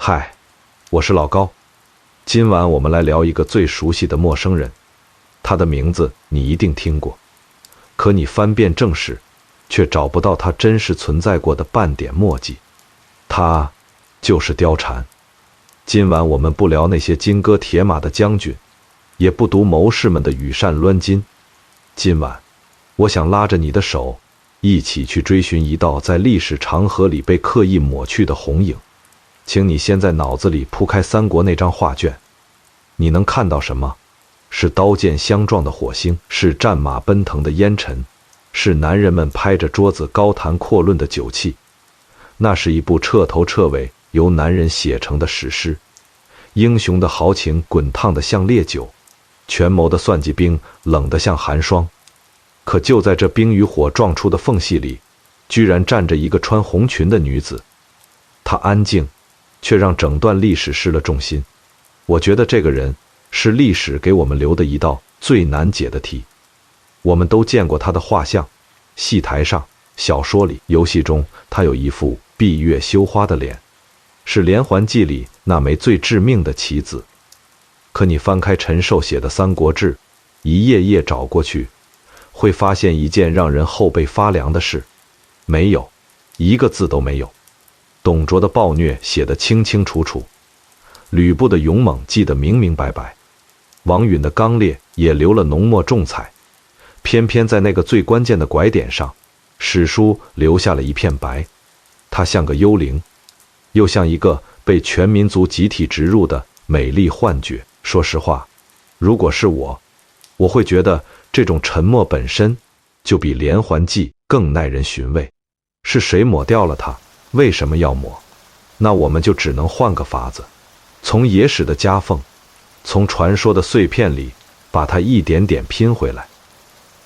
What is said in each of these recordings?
嗨，我是老高，今晚我们来聊一个最熟悉的陌生人，他的名字你一定听过，可你翻遍正史，却找不到他真实存在过的半点墨迹。他就是貂蝉。今晚我们不聊那些金戈铁马的将军，也不读谋士们的羽扇纶巾。今晚，我想拉着你的手，一起去追寻一道在历史长河里被刻意抹去的红影。请你先在脑子里铺开三国那张画卷，你能看到什么？是刀剑相撞的火星，是战马奔腾的烟尘，是男人们拍着桌子高谈阔论的酒气。那是一部彻头彻尾由男人写成的史诗，英雄的豪情滚烫得像烈酒，权谋的算计兵冷得像寒霜。可就在这冰与火撞出的缝隙里，居然站着一个穿红裙的女子。她安静，却让整段历史失了重心。我觉得这个人是历史给我们留的一道最难解的题。我们都见过他的画像，戏台上、小说里、游戏中，他有一副闭月羞花的脸，是连环计里那枚最致命的棋子。可你翻开陈寿写的《三国志》，一页页找过去，会发现一件让人后背发凉的事：没有，一个字都没有。董卓的暴虐写得清清楚楚，吕布的勇猛记得明明白白，王允的刚烈也留了浓墨重彩。偏偏在那个最关键的拐点上，史书留下了一片白。他像个幽灵，又像一个被全民族集体植入的美丽幻觉。说实话，如果是我会觉得这种沉默本身就比连环计更耐人寻味。是谁抹掉了它？为什么要抹？那我们就只能换个法子，从野史的夹缝，从传说的碎片里，把它一点点拼回来。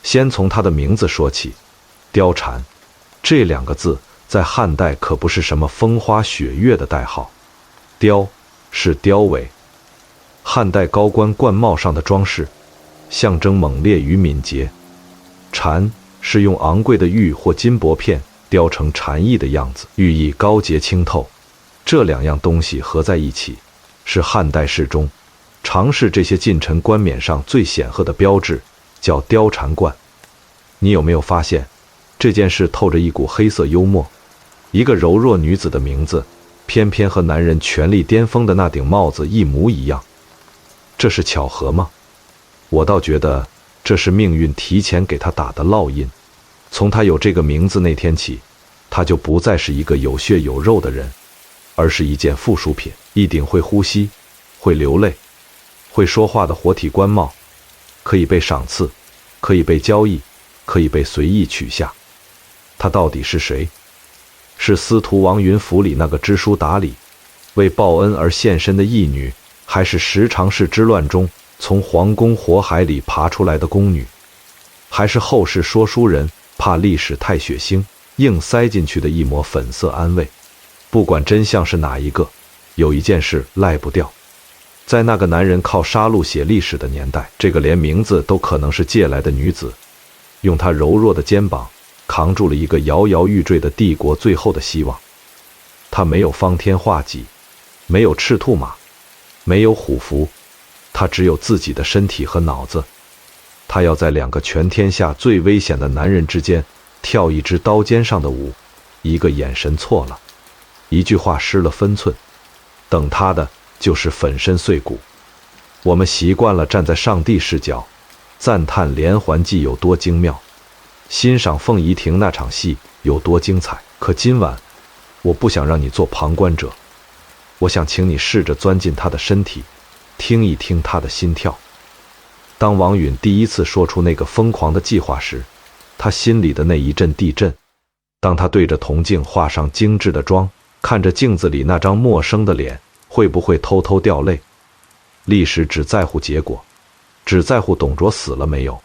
先从它的名字说起，貂蝉，这两个字在汉代可不是什么风花雪月的代号。貂是雕尾，汉代高官冠帽上的装饰，象征猛烈与敏捷。蝉是用昂贵的玉或金箔片雕成蝉翼的样子，寓意高洁清透。这两样东西合在一起，是汉代侍中、常侍这些近臣冠冕上最显赫的标志，叫貂蝉冠。你有没有发现，这件事透着一股黑色幽默？一个柔弱女子的名字，偏偏和男人权力巅峰的那顶帽子一模一样。这是巧合吗？我倒觉得这是命运提前给她打的烙印。从他有这个名字那天起，他就不再是一个有血有肉的人，而是一件附属品，一顶会呼吸、会流泪、会说话的活体官帽，可以被赏赐，可以被交易，可以被随意取下。他到底是谁？是司徒王云府里那个知书达理、为报恩而献身的义女，还是十常侍之乱中从皇宫火海里爬出来的宫女，还是后世说书人怕历史太血腥，硬塞进去的一抹粉色安慰？不管真相是哪一个，有一件事赖不掉。在那个男人靠杀戮写历史的年代，这个连名字都可能是借来的女子，用她柔弱的肩膀扛住了一个摇摇欲坠的帝国最后的希望。她没有方天画戟，没有赤兔马，没有虎符，她只有自己的身体和脑子。他要在两个全天下最危险的男人之间跳一支刀尖上的舞，一个眼神错了，一句话失了分寸，等他的就是粉身碎骨。我们习惯了站在上帝视角，赞叹连环计有多精妙，欣赏凤仪亭那场戏有多精彩。可今晚，我不想让你做旁观者，我想请你试着钻进他的身体，听一听他的心跳。当王允第一次说出那个疯狂的计划时，他心里的那一阵地震。当他对着铜镜画上精致的妆，看着镜子里那张陌生的脸，会不会偷偷掉泪？历史只在乎结果，只在乎董卓死了没有，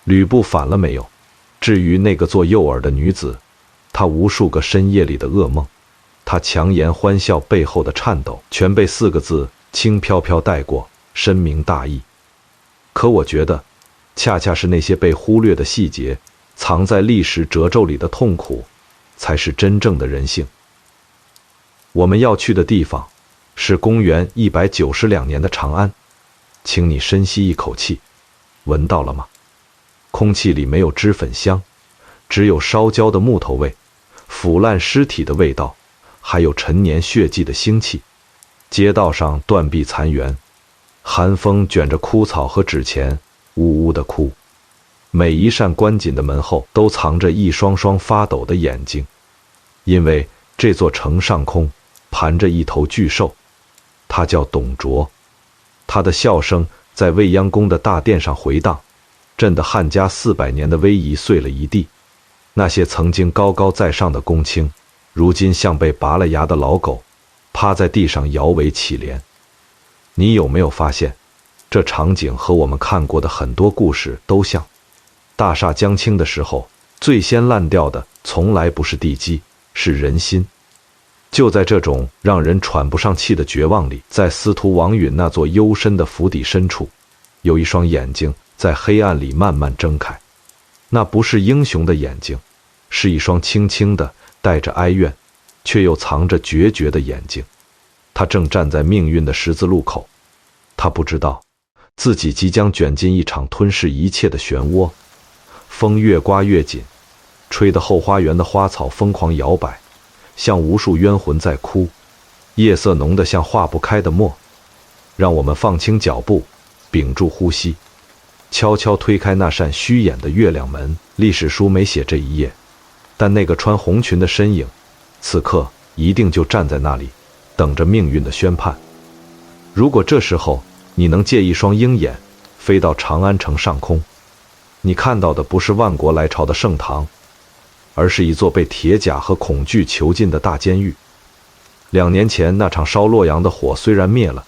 吕布反了没有。至于那个做诱饵的女子，她无数个深夜里的噩梦，她强颜欢笑背后的颤抖，全被4个字轻飘飘带过，深明大义。可我觉得，恰恰是那些被忽略的细节，藏在历史褶皱里的痛苦，才是真正的人性。我们要去的地方是公元192年的长安，请你深吸一口气，闻到了吗？空气里没有脂粉香，只有烧焦的木头味，腐烂尸体的味道，还有陈年血迹的腥气。街道上断壁残垣，寒风卷着枯草和纸钱，呜呜地哭。每一扇关紧的门后都藏着一双双发抖的眼睛，因为这座城上空盘着一头巨兽，它叫董卓。他的笑声在未央宫的大殿上回荡，震得汉家400年的威仪碎了一地。那些曾经高高在上的公卿，如今像被拔了牙的老狗，趴在地上摇尾乞怜。你有没有发现，这场景和我们看过的很多故事都像？大厦将倾的时候，最先烂掉的从来不是地基，是人心。就在这种让人喘不上气的绝望里，在司徒王允那座幽深的府邸深处，有一双眼睛在黑暗里慢慢睁开。那不是英雄的眼睛，是一双轻轻的带着哀怨却又藏着决绝的眼睛。他正站在命运的十字路口，他不知道自己即将卷进一场吞噬一切的漩涡。风越刮越紧，吹得后花园的花草疯狂摇摆，像无数冤魂在哭。夜色浓得像化不开的墨，让我们放轻脚步，屏住呼吸，悄悄推开那扇虚掩的月亮门。历史书没写这一页，但那个穿红裙的身影，此刻一定就站在那里，等着命运的宣判。如果这时候你能借一双鹰眼飞到长安城上空，你看到的不是万国来朝的盛唐，而是一座被铁甲和恐惧囚禁的大监狱。2年前那场烧洛阳的火虽然灭了，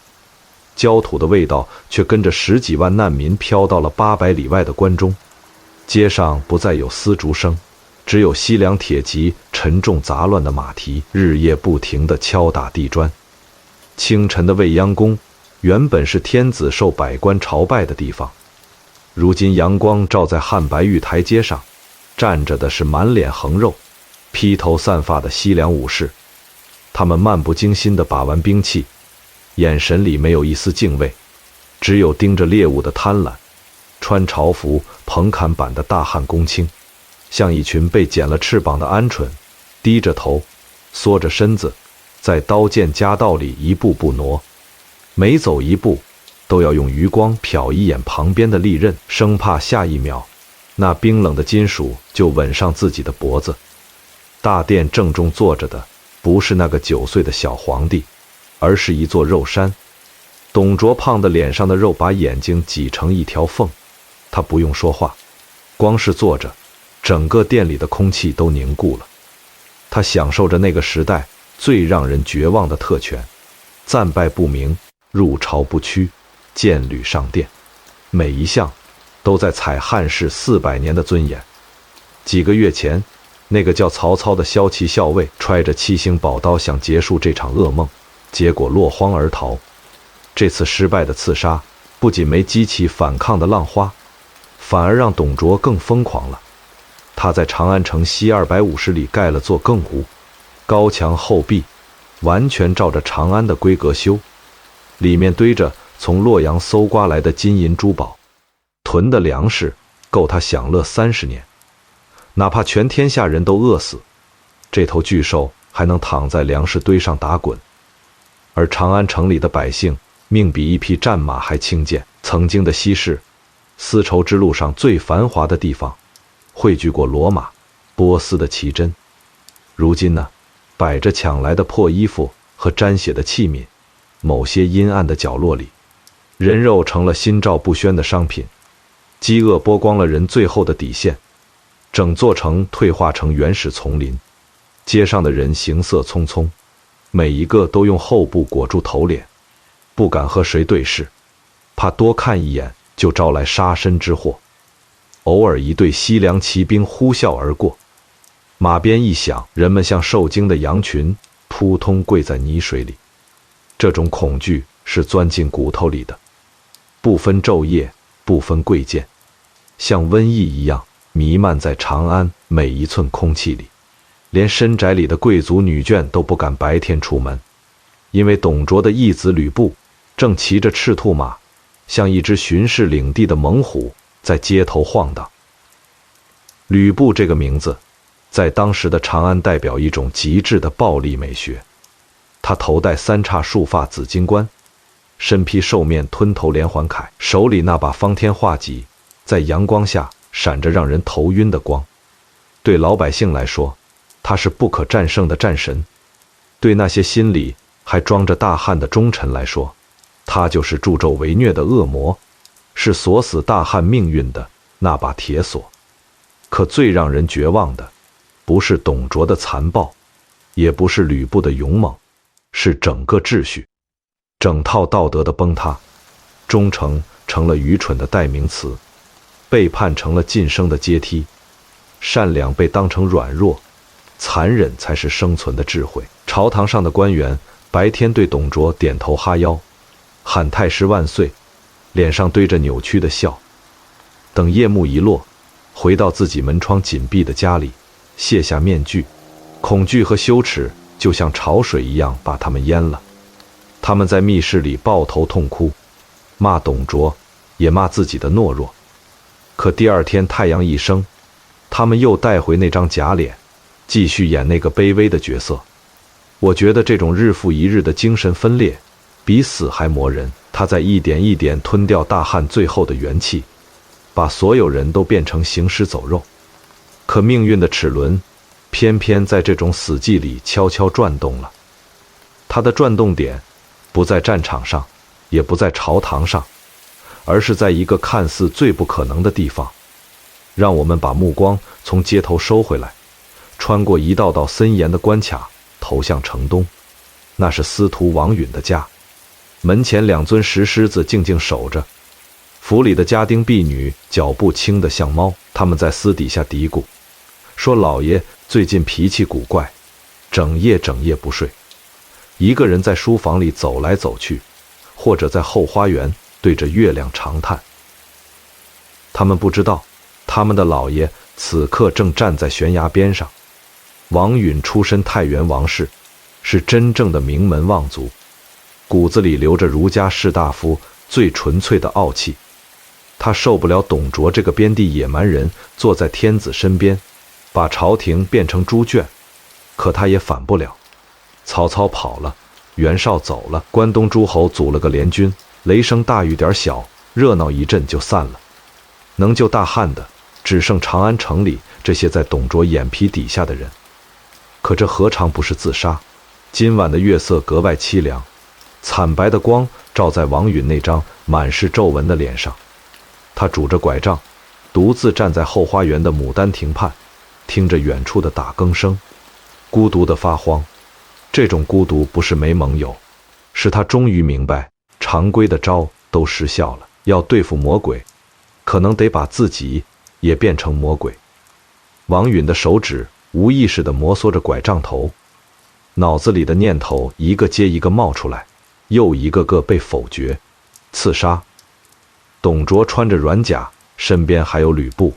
焦土的味道却跟着10几万难民飘到了800里外的关中。街上不再有丝竹声，只有西凉铁骑沉重杂乱的马蹄日夜不停地敲打地砖。清晨的未央宫原本是天子受百官朝拜的地方，如今阳光照在汉白玉台阶上，站着的是满脸横肉、披头散发的西凉武士。他们漫不经心地把玩兵器，眼神里没有一丝敬畏，只有盯着猎物的贪婪。穿朝服、蓬坎板的大汉公卿，像一群被剪了翅膀的鹌鹑，低着头，缩着身子，在刀剑夹道里一步步挪，每走一步都要用余光瞟一眼旁边的利刃，生怕下一秒那冰冷的金属就吻上自己的脖子。大殿正中坐着的不是那个9岁的小皇帝，而是一座肉山。董卓胖的脸上的肉把眼睛挤成一条缝，他不用说话，光是坐着，整个店里的空气都凝固了。他享受着那个时代最让人绝望的特权：战败不明，入朝不趋，剑履上殿，每一项都在踩汉室400年的尊严。几个月前，那个叫曹操的骁骑校尉揣着7星宝刀想结束这场噩梦，结果落荒而逃。这次失败的刺杀不仅没激起反抗的浪花，反而让董卓更疯狂了。他在长安城西250里盖了座更屋，高墙厚壁，完全照着长安的规格修，里面堆着从洛阳搜刮来的金银珠宝，囤的粮食够他享乐30年。哪怕全天下人都饿死，这头巨兽还能躺在粮食堆上打滚。而长安城里的百姓命比一匹战马还轻贱。曾经的西市，丝绸之路上最繁华的地方，汇聚过罗马、波斯的奇珍。如今呢，摆着抢来的破衣服和沾血的器皿，某些阴暗的角落里，人肉成了心照不宣的商品。饥饿剥光了人最后的底线，整座城退化成原始丛林。街上的人行色匆匆，每一个都用厚布裹住头脸，不敢和谁对视，怕多看一眼就招来杀身之祸。偶尔一队西凉骑兵呼啸而过，马鞭一响，人们像受惊的羊群，扑通跪在泥水里。这种恐惧是钻进骨头里的，不分昼夜，不分贵贱，像瘟疫一样弥漫在长安每一寸空气里。连深宅里的贵族女眷都不敢白天出门，因为董卓的义子吕布正骑着赤兔马，像一只巡视领地的猛虎，在街头晃荡。吕布这个名字，在当时的长安代表一种极致的暴力美学。他头戴三叉束发紫金冠，身披兽面吞头连环铠，手里那把方天画戟在阳光下闪着让人头晕的光。对老百姓来说，他是不可战胜的战神；对那些心里还装着大汉的忠臣来说，他就是助纣为虐的恶魔，是锁死大汉命运的那把铁锁。可最让人绝望的，不是董卓的残暴，也不是吕布的勇猛，是整个秩序，整套道德的崩塌。忠诚成了愚蠢的代名词，背叛成了晋升的阶梯，善良被当成软弱，残忍才是生存的智慧。朝堂上的官员白天对董卓点头哈腰，喊太师万岁，脸上堆着扭曲的笑。等夜幕一落，回到自己门窗紧闭的家里，卸下面具，恐惧和羞耻就像潮水一样把他们淹了。他们在密室里抱头痛哭，骂董卓，也骂自己的懦弱。可第二天太阳一升，他们又带回那张假脸，继续演那个卑微的角色。我觉得这种日复一日的精神分裂，比死还磨人。他在一点一点吞掉大汉最后的元气，把所有人都变成行尸走肉。可命运的齿轮偏偏在这种死寂里悄悄转动了。它的转动点不在战场上，也不在朝堂上，而是在一个看似最不可能的地方。让我们把目光从街头收回来，穿过一道道森严的关卡，投向城东。那是司徒王允的家，门前两尊石狮子静静守着，府里的家丁婢女脚步轻得像猫。他们在私底下嘀咕，说老爷最近脾气古怪，整夜不睡，一个人在书房里走来走去，或者在后花园对着月亮长叹。他们不知道，他们的老爷此刻正站在悬崖边上。王允出身太原王室，是真正的名门望族，骨子里流着儒家士大夫最纯粹的傲气。他受不了董卓这个边地野蛮人坐在天子身边，把朝廷变成猪圈，可他也反不了。曹操跑了，袁绍走了，关东诸侯组了个联军，雷声大雨点小，热闹一阵就散了。能救大汉的，只剩长安城里这些在董卓眼皮底下的人。可这何尝不是自杀？今晚的月色格外凄凉，惨白的光照在王允那张满是皱纹的脸上。他拄着拐杖，独自站在后花园的牡丹亭畔，听着远处的打更声，孤独的发慌。这种孤独不是没盟友，是他终于明白，常规的招都失效了。要对付魔鬼，可能得把自己也变成魔鬼。王允的手指无意识地摩挲着拐杖头，脑子里的念头一个接一个冒出来，又一个个被否决。刺杀。董卓穿着软甲，身边还有吕布。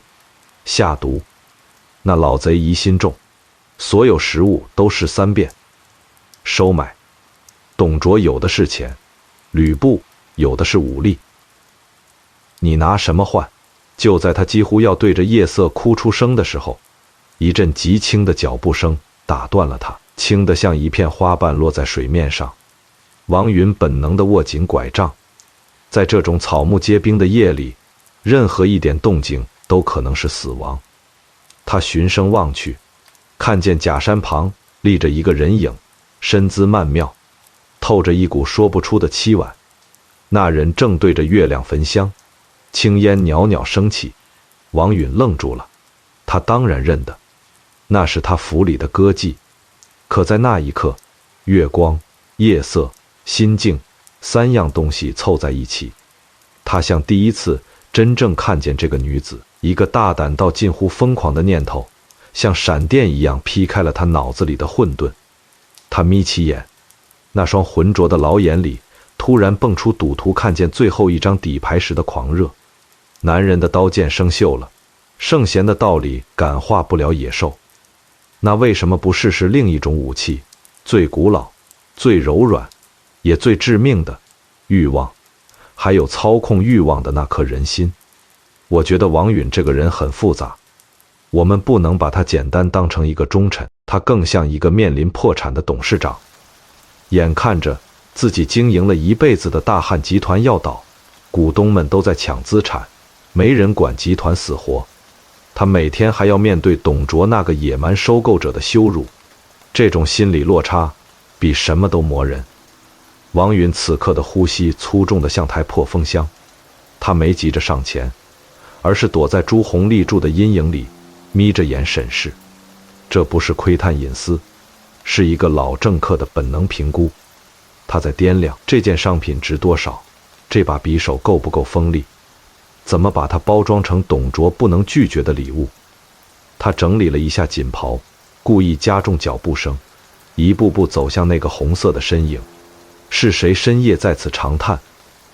下毒。那老贼疑心重，所有食物都试3遍。收买。董卓有的是钱，吕布有的是武力。你拿什么换？就在他几乎要对着夜色哭出声的时候，一阵极轻的脚步声打断了他，轻得像一片花瓣落在水面上。王允本能地握紧拐杖，在这种草木皆兵的夜里，任何一点动静都可能是死亡。他循声望去，看见假山旁立着一个人影，身姿曼妙，透着一股说不出的凄婉。那人正对着月亮焚香，青烟袅袅升起。王允愣住了，他当然认得，那是他府里的歌妓。可在那一刻，月光、夜色、心境3样东西凑在一起，他像第一次真正看见这个女子。一个大胆到近乎疯狂的念头，像闪电一样劈开了他脑子里的混沌。他眯起眼，那双浑浊的老眼里突然蹦出赌徒看见最后一张底牌时的狂热。男人的刀剑生锈了，圣贤的道理感化不了野兽。那为什么不试试另一种武器，最古老、最柔软，也最致命的欲望，还有操控欲望的那颗人心？我觉得王允这个人很复杂，我们不能把他简单当成一个忠臣，他更像一个面临破产的董事长，眼看着自己经营了一辈子的大汉集团要倒，股东们都在抢资产，没人管集团死活，他每天还要面对董卓那个野蛮收购者的羞辱，这种心理落差比什么都磨人。王允此刻的呼吸粗重的像台破风箱，他没急着上前，而是躲在朱红立柱的阴影里，眯着眼审视。这不是窥探隐私，是一个老政客的本能评估。他在掂量这件商品值多少，这把匕首够不够锋利，怎么把它包装成董卓不能拒绝的礼物。他整理了一下锦袍，故意加重脚步声，一步步走向那个红色的身影。是谁深夜在此长叹？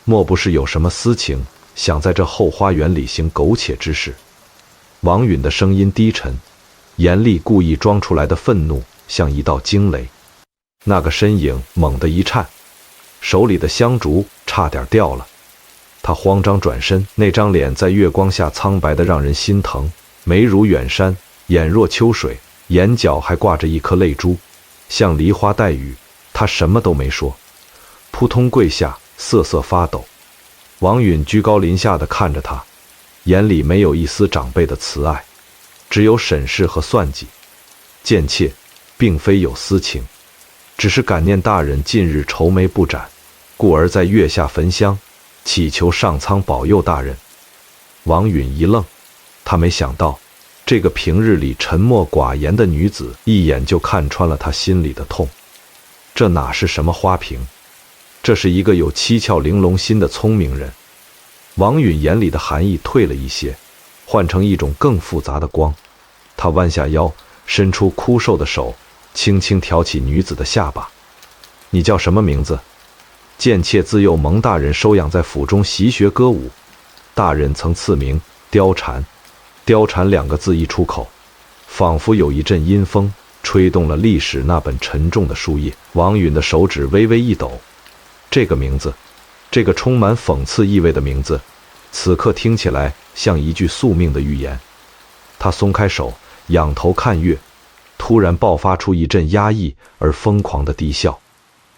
莫不是有什么私情，想在这后花园里行苟且之事？王允的声音低沉，严厉故意装出来的愤怒像一道惊雷。那个身影猛地一颤，手里的香烛差点掉了。他慌张转身，那张脸在月光下苍白得让人心疼，眉如远山，眼若秋水，眼角还挂着一颗泪珠，像梨花带雨。他什么都没说，扑通跪下，瑟瑟发抖。王允居高临下地看着他，眼里没有一丝长辈的慈爱，只有审视和算计。贱妾并非有私情，只是感念大人近日愁眉不展，故而在月下焚香，祈求上苍保佑大人。王允一愣，他没想到这个平日里沉默寡言的女子一眼就看穿了他心里的痛。这哪是什么花瓶，这是一个有七窍玲珑心的聪明人。王允眼里的寒意退了一些，换成一种更复杂的光。他弯下腰，伸出枯瘦的手，轻轻挑起女子的下巴。你叫什么名字？贱妾自幼蒙大人收养在府中习学歌舞，大人曾赐名貂蝉。貂蝉两个字一出口，仿佛有一阵阴风吹动了历史那本沉重的书页。王允的手指微微一抖，这个名字，这个充满讽刺意味的名字，此刻听起来像一句宿命的预言。他松开手，仰头看月，突然爆发出一阵压抑而疯狂的低笑。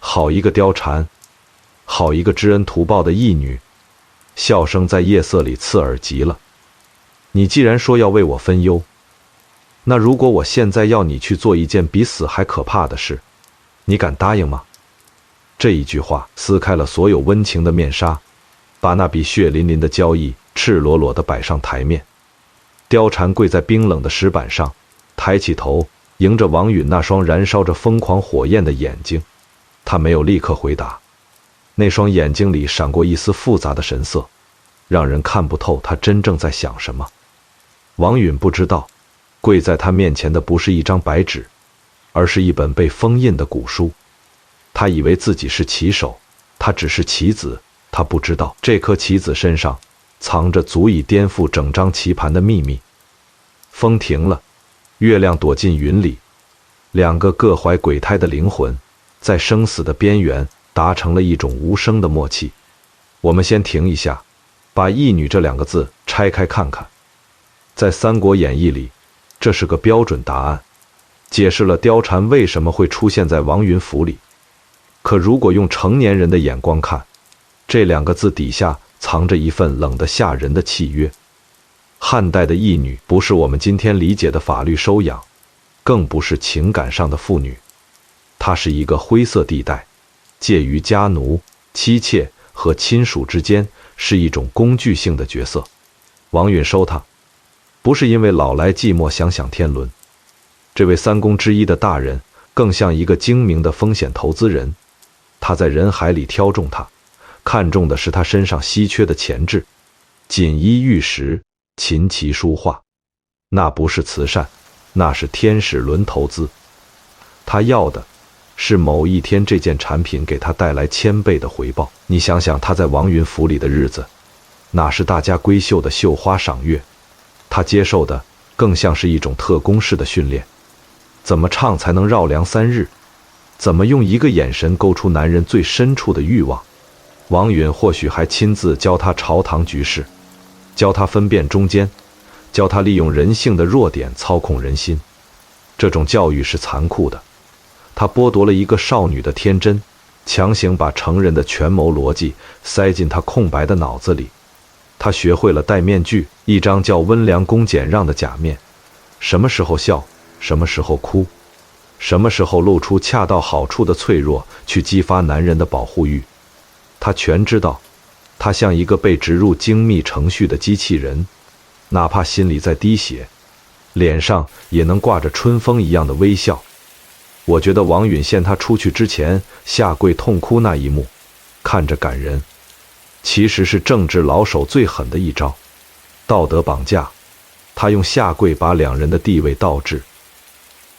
好一个貂蝉，好一个知恩图报的义女，笑声在夜色里刺耳极了。你既然说要为我分忧，那如果我现在要你去做一件比死还可怕的事，你敢答应吗？这一句话撕开了所有温情的面纱，把那笔血淋淋的交易赤裸裸地摆上台面。貂蝉跪在冰冷的石板上，抬起头，迎着王允那双燃烧着疯狂火焰的眼睛。他没有立刻回答，那双眼睛里闪过一丝复杂的神色，让人看不透他真正在想什么。王允不知道，跪在他面前的不是一张白纸，而是一本被封印的古书。他以为自己是棋手，他只是棋子，他不知道这颗棋子身上藏着足以颠覆整张棋盘的秘密。风停了，月亮躲进云里，两个各怀鬼胎的灵魂在生死的边缘达成了一种无声的默契。我们先停一下，把义女这两个字拆开看看。在《三国演义》里，这是个标准答案，解释了貂蝉为什么会出现在王允府里。可如果用成年人的眼光看，这两个字底下藏着一份冷得吓人的契约。汉代的义女不是我们今天理解的法律收养，更不是情感上的妇女，它是一个灰色地带，介于家奴、妻妾和亲属之间，是一种工具性的角色。王允收她，不是因为老来寂寞想想天伦，这位三公之一的大人更像一个精明的风险投资人。他在人海里挑中他，看中的是他身上稀缺的潜质，锦衣玉食，琴棋书画。那不是慈善，那是天使轮投资。他要的是某一天这件产品给他带来1000倍的回报。你想想他在王允府里的日子，哪是大家闺秀的绣花赏月，他接受的更像是一种特工式的训练。怎么唱才能绕梁3日？怎么用一个眼神勾出男人最深处的欲望？王允或许还亲自教他朝堂局势，教他分辨忠奸，教他利用人性的弱点操控人心。这种教育是残酷的，他剥夺了一个少女的天真，强行把成人的权谋逻辑塞进她空白的脑子里。他学会了戴面具，一张叫温良恭俭让的假面，什么时候笑，什么时候哭，什么时候露出恰到好处的脆弱，去激发男人的保护欲。他全知道，他像一个被植入精密程序的机器人，哪怕心里在滴血，脸上也能挂着春风一样的微笑。我觉得王允献他出去之前下跪痛哭那一幕，看着感人，其实是政治老手最狠的一招，道德绑架。他用下跪把两人的地位倒置，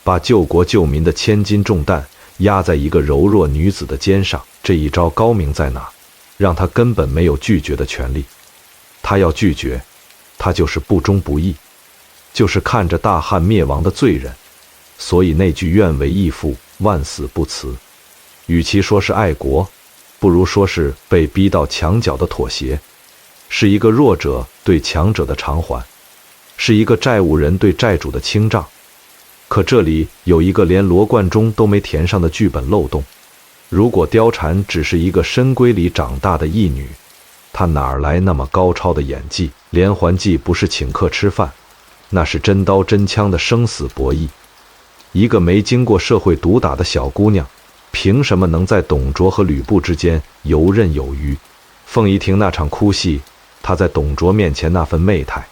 把救国救民的千斤重担压在一个柔弱女子的肩上。这一招高明在哪？让他根本没有拒绝的权利。他要拒绝，他就是不忠不义，就是看着大汉灭亡的罪人。所以那句愿为义父，万死不辞，与其说是爱国，不如说是被逼到墙角的妥协，是一个弱者对强者的偿还，是一个债务人对债主的清账。可这里有一个连罗贯中都没填上的剧本漏洞。如果貂蝉只是一个深闺里长大的义女，她哪来那么高超的演技？连环计不是请客吃饭，那是真刀真枪的生死博弈。一个没经过社会毒打的小姑娘，凭什么能在董卓和吕布之间游刃有余？凤仪亭那场哭戏，她在董卓面前那份媚态，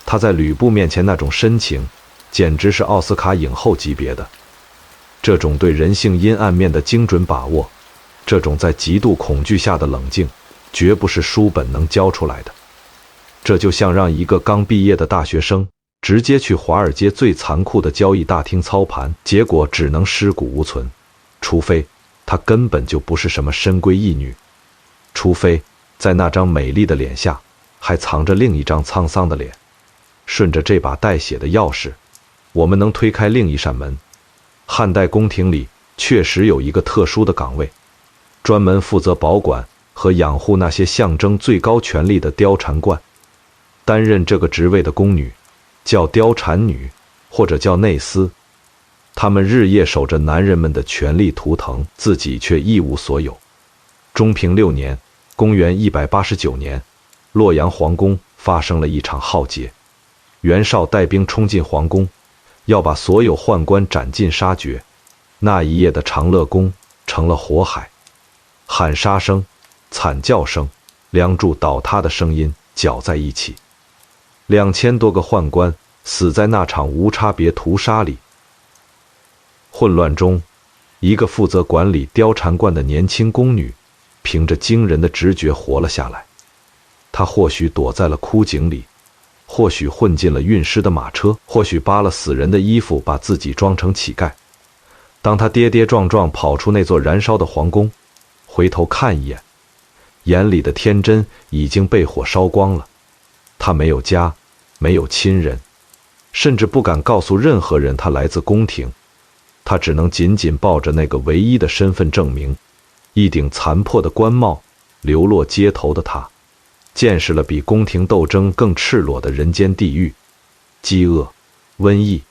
她在吕布面前那种深情，简直是奥斯卡影后级别的。这种对人性阴暗面的精准把握，这种在极度恐惧下的冷静，绝不是书本能教出来的。这就像让一个刚毕业的大学生直接去华尔街最残酷的交易大厅操盘，结果只能尸骨无存。除非她根本就不是什么深闺义女，除非在那张美丽的脸下还藏着另一张沧桑的脸。顺着这把带血的钥匙，我们能推开另一扇门。汉代宫廷里确实有一个特殊的岗位，专门负责保管和养护那些象征最高权力的貂蝉观。担任这个职位的宫女叫貂蝉女，或者叫内司。她们日夜守着男人们的权力图腾，自己却一无所有。中平6年，公元189年，洛阳皇宫发生了一场浩劫。袁绍带兵冲进皇宫，要把所有宦官斩尽杀绝。那一夜的长乐宫成了火海，喊杀声、惨叫声、梁柱倒塌的声音搅在一起。2000多个宦官死在那场无差别屠杀里。混乱中，一个负责管理貂蝉观的年轻宫女，凭着惊人的直觉活了下来。她或许躲在了枯井里，或许混进了运尸的马车，或许扒了死人的衣服，把自己装成乞丐。当她跌跌撞撞跑出那座燃烧的皇宫，回头看一眼，眼里的天真已经被火烧光了。她没有家，没有亲人，甚至不敢告诉任何人她来自宫廷。她只能紧紧抱着那个唯一的身份证明，一顶残破的官帽。流落街头的她，见识了比宫廷斗争更赤裸的人间地狱，饥饿、瘟疫，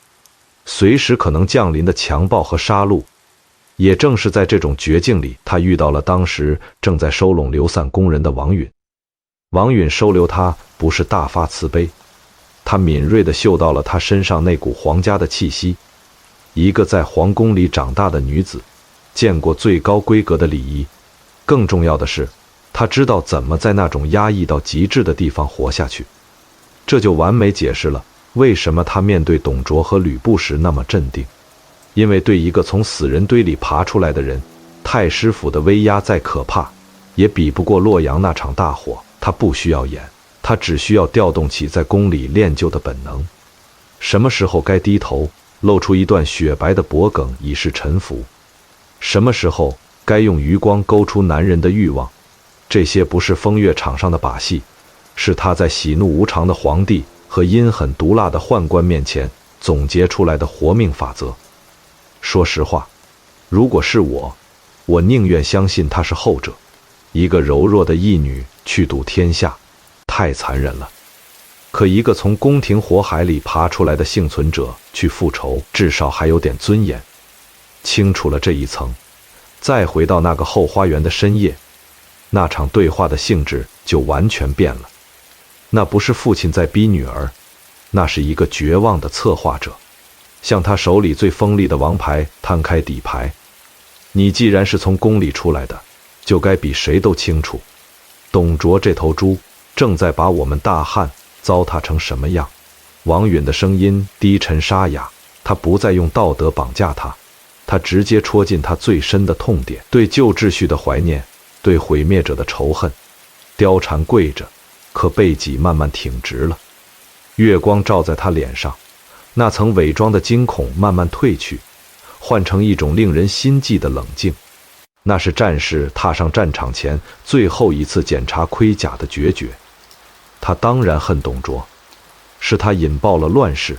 随时可能降临的强暴和杀戮。也正是在这种绝境里，她遇到了当时正在收拢流散工人的王允。王允收留她不是大发慈悲，他敏锐地嗅到了她身上那股皇家的气息。一个在皇宫里长大的女子，见过最高规格的礼仪，更重要的是，她知道怎么在那种压抑到极致的地方活下去。这就完美解释了为什么她面对董卓和吕布时那么镇定。因为对一个从死人堆里爬出来的人，太师府的威压再可怕，也比不过洛阳那场大火。他不需要演，他只需要调动起在宫里练就的本能。什么时候该低头，露出一段雪白的脖颈以示臣服；什么时候该用余光勾出男人的欲望。这些不是风月场上的把戏，是他在喜怒无常的皇帝和阴狠毒辣的宦官面前总结出来的活命法则。说实话，如果是我宁愿相信她是后者。一个柔弱的义女去赌天下，太残忍了。可一个从宫廷火海里爬出来的幸存者去复仇，至少还有点尊严。清楚了这一层，再回到那个后花园的深夜，那场对话的性质就完全变了。那不是父亲在逼女儿，那是一个绝望的策划者，向他手里最锋利的王牌摊开底牌。你既然是从宫里出来的，就该比谁都清楚，董卓这头猪正在把我们大汉糟蹋成什么样。王允的声音低沉沙哑，他不再用道德绑架他，他直接戳进他最深的痛点，对旧秩序的怀念，对毁灭者的仇恨。貂蝉跪着，可背脊慢慢挺直了，月光照在他脸上，那层伪装的惊恐慢慢褪去，换成一种令人心悸的冷静。那是战士踏上战场前最后一次检查盔甲的决绝。他当然恨董卓，是他引爆了乱世，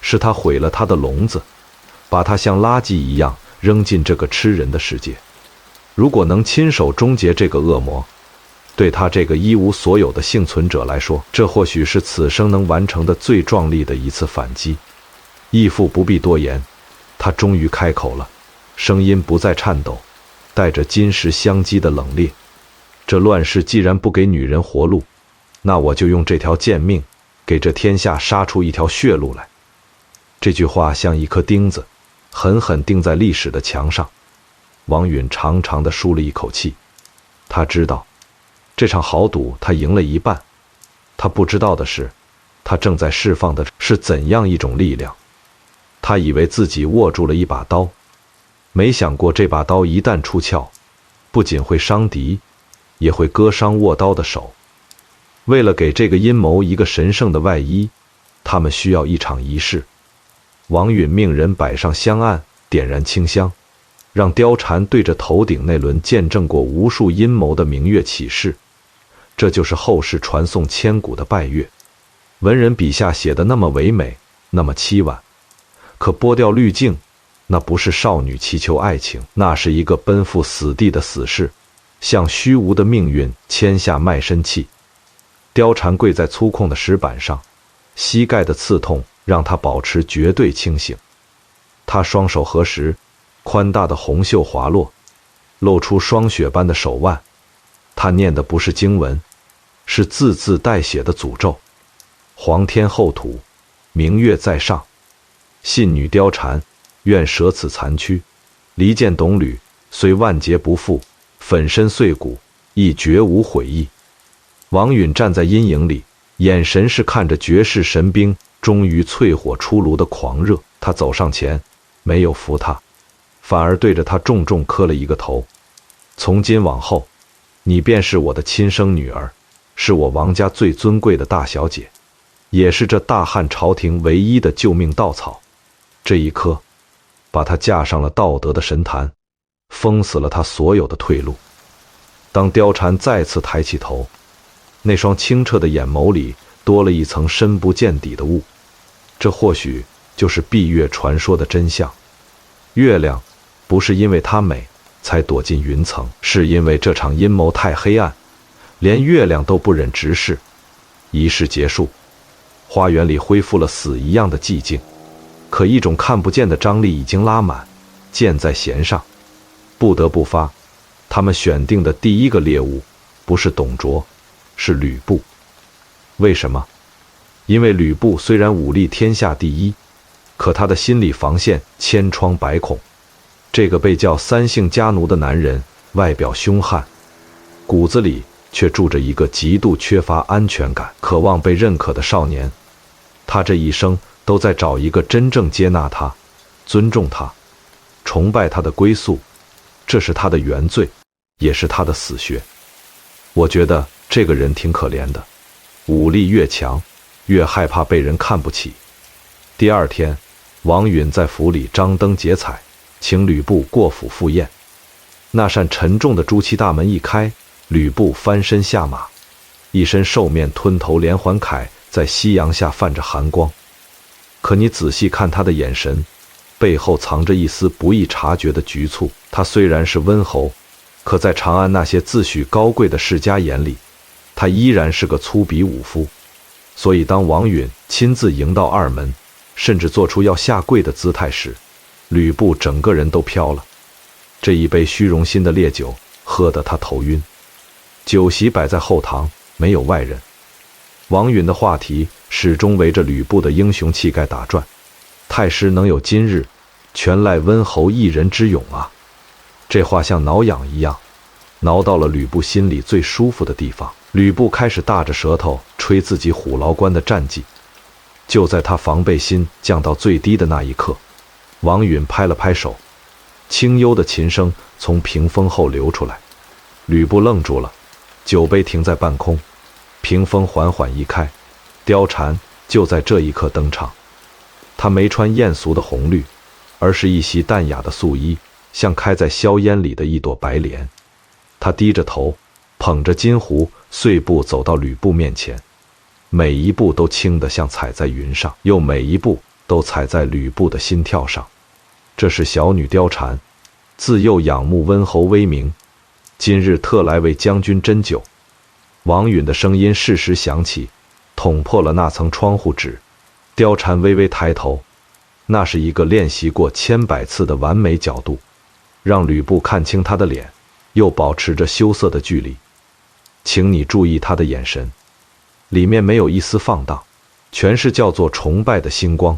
是他毁了他的笼子，把他像垃圾一样扔进这个吃人的世界。如果能亲手终结这个恶魔，对他这个一无所有的幸存者来说，这或许是此生能完成的最壮丽的一次反击。义父不必多言，他终于开口了，声音不再颤抖，带着金石相击的冷冽。这乱世既然不给女人活路，那我就用这条贱命给这天下杀出一条血路来。这句话像一颗钉子，狠狠钉在历史的墙上。王允长长地舒了一口气，他知道这场豪赌他赢了一半。他不知道的是，他正在释放的是怎样一种力量。他以为自己握住了一把刀，没想过这把刀一旦出鞘，不仅会伤敌，也会割伤握刀的手。为了给这个阴谋一个神圣的外衣，他们需要一场仪式。王允命人摆上香案，点燃清香，让貂蝉对着头顶那轮见证过无数阴谋的明月起誓。这就是后世传颂千古的拜月。文人笔下写的那么唯美，那么凄婉，可剥掉滤镜，那不是少女祈求爱情，那是一个奔赴死地的死士，向虚无的命运签下卖身契。貂蝉跪在粗犷的石板上，膝盖的刺痛让她保持绝对清醒。她双手合十，宽大的红袖滑落，露出霜雪般的手腕。她念的不是经文，是字字带血的诅咒。皇天厚土，明月在上，信女貂蝉，愿舍此残躯，离间董吕，虽万劫不复，粉身碎骨，亦绝无悔意。王允站在阴影里，眼神是看着绝世神兵终于淬火出炉的狂热。他走上前，没有扶他，反而对着他重重磕了一个头。从今往后，你便是我的亲生女儿，是我王家最尊贵的大小姐，也是这大汉朝廷唯一的救命稻草。这一刻，把她架上了道德的神坛，封死了她所有的退路。当貂蝉再次抬起头，那双清澈的眼眸里多了一层深不见底的雾。这或许就是闭月传说的真相。月亮不是因为它美才躲进云层，是因为这场阴谋太黑暗，连月亮都不忍直视。仪式结束，花园里恢复了死一样的寂静，可一种看不见的张力已经拉满，箭在弦上，不得不发。他们选定的第一个猎物不是董卓，是吕布。为什么？因为吕布虽然武力天下第一，可他的心理防线千疮百孔。这个被叫三姓家奴的男人，外表凶悍，骨子里却住着一个极度缺乏安全感、渴望被认可的少年。他这一生都在找一个真正接纳他、尊重他、崇拜他的归宿，这是他的原罪，也是他的死穴。我觉得这个人挺可怜的，武力越强，越害怕被人看不起。第二天，王允在府里张灯结彩，请吕布过府赴宴。那扇沉重的朱漆大门一开，吕布翻身下马，一身兽面吞头连环铠在夕阳下泛着寒光。可你仔细看他的眼神，背后藏着一丝不易察觉的局促。他虽然是温侯，可在长安那些自诩高贵的世家眼里，他依然是个粗鄙武夫。所以当王允亲自迎到二门，甚至做出要下跪的姿态时，吕布整个人都飘了。这一杯虚荣心的烈酒喝得他头晕。酒席摆在后堂，没有外人。王允的话题始终围着吕布的英雄气概打转。太师能有今日，全赖温侯一人之勇啊！这话像挠痒一样，挠到了吕布心里最舒服的地方。吕布开始大着舌头吹自己虎牢关的战绩。就在他防备心降到最低的那一刻，王允拍了拍手，清幽的琴声从屏风后流出来。吕布愣住了，酒杯停在半空，屏风缓缓移开，貂蝉就在这一刻登场。他没穿艳俗的红绿，而是一袭淡雅的素衣，像开在硝烟里的一朵白莲。他低着头，捧着金壶，碎步走到吕布面前，每一步都轻得像踩在云上，又每一步都踩在吕布的心跳上。这是小女貂蝉，自幼仰慕温侯威名，今日特来为将军斟酒。王允的声音适时响起，捅破了那层窗户纸。貂蝉微微抬头，那是一个练习过千百次的完美角度，让吕布看清她的脸，又保持着羞涩的距离。请你注意她的眼神，里面没有一丝放荡，全是叫做崇拜的星光，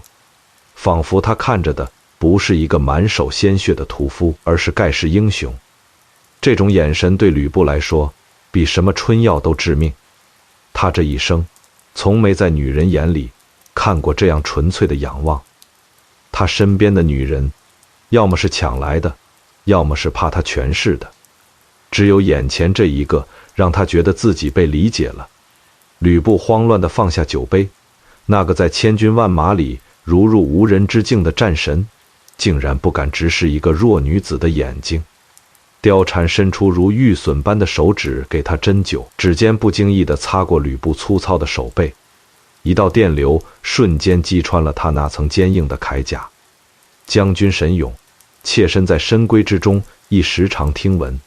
仿佛他看着的不是一个满手鲜血的屠夫，而是盖世英雄。这种眼神对吕布来说，比什么春药都致命。他这一生从没在女人眼里看过这样纯粹的仰望。他身边的女人，要么是抢来的，要么是怕他权势的，只有眼前这一个，让他觉得自己被理解了。吕布慌乱地放下酒杯，那个在千军万马里如入无人之境的战神，竟然不敢直视一个弱女子的眼睛。貂蝉伸出如玉笋般的手指给他斟酒，指尖不经意地擦过吕布粗糙的手背，一道电流瞬间击穿了他那层坚硬的铠甲。将军神勇，妾身在深闺之中亦时常听闻，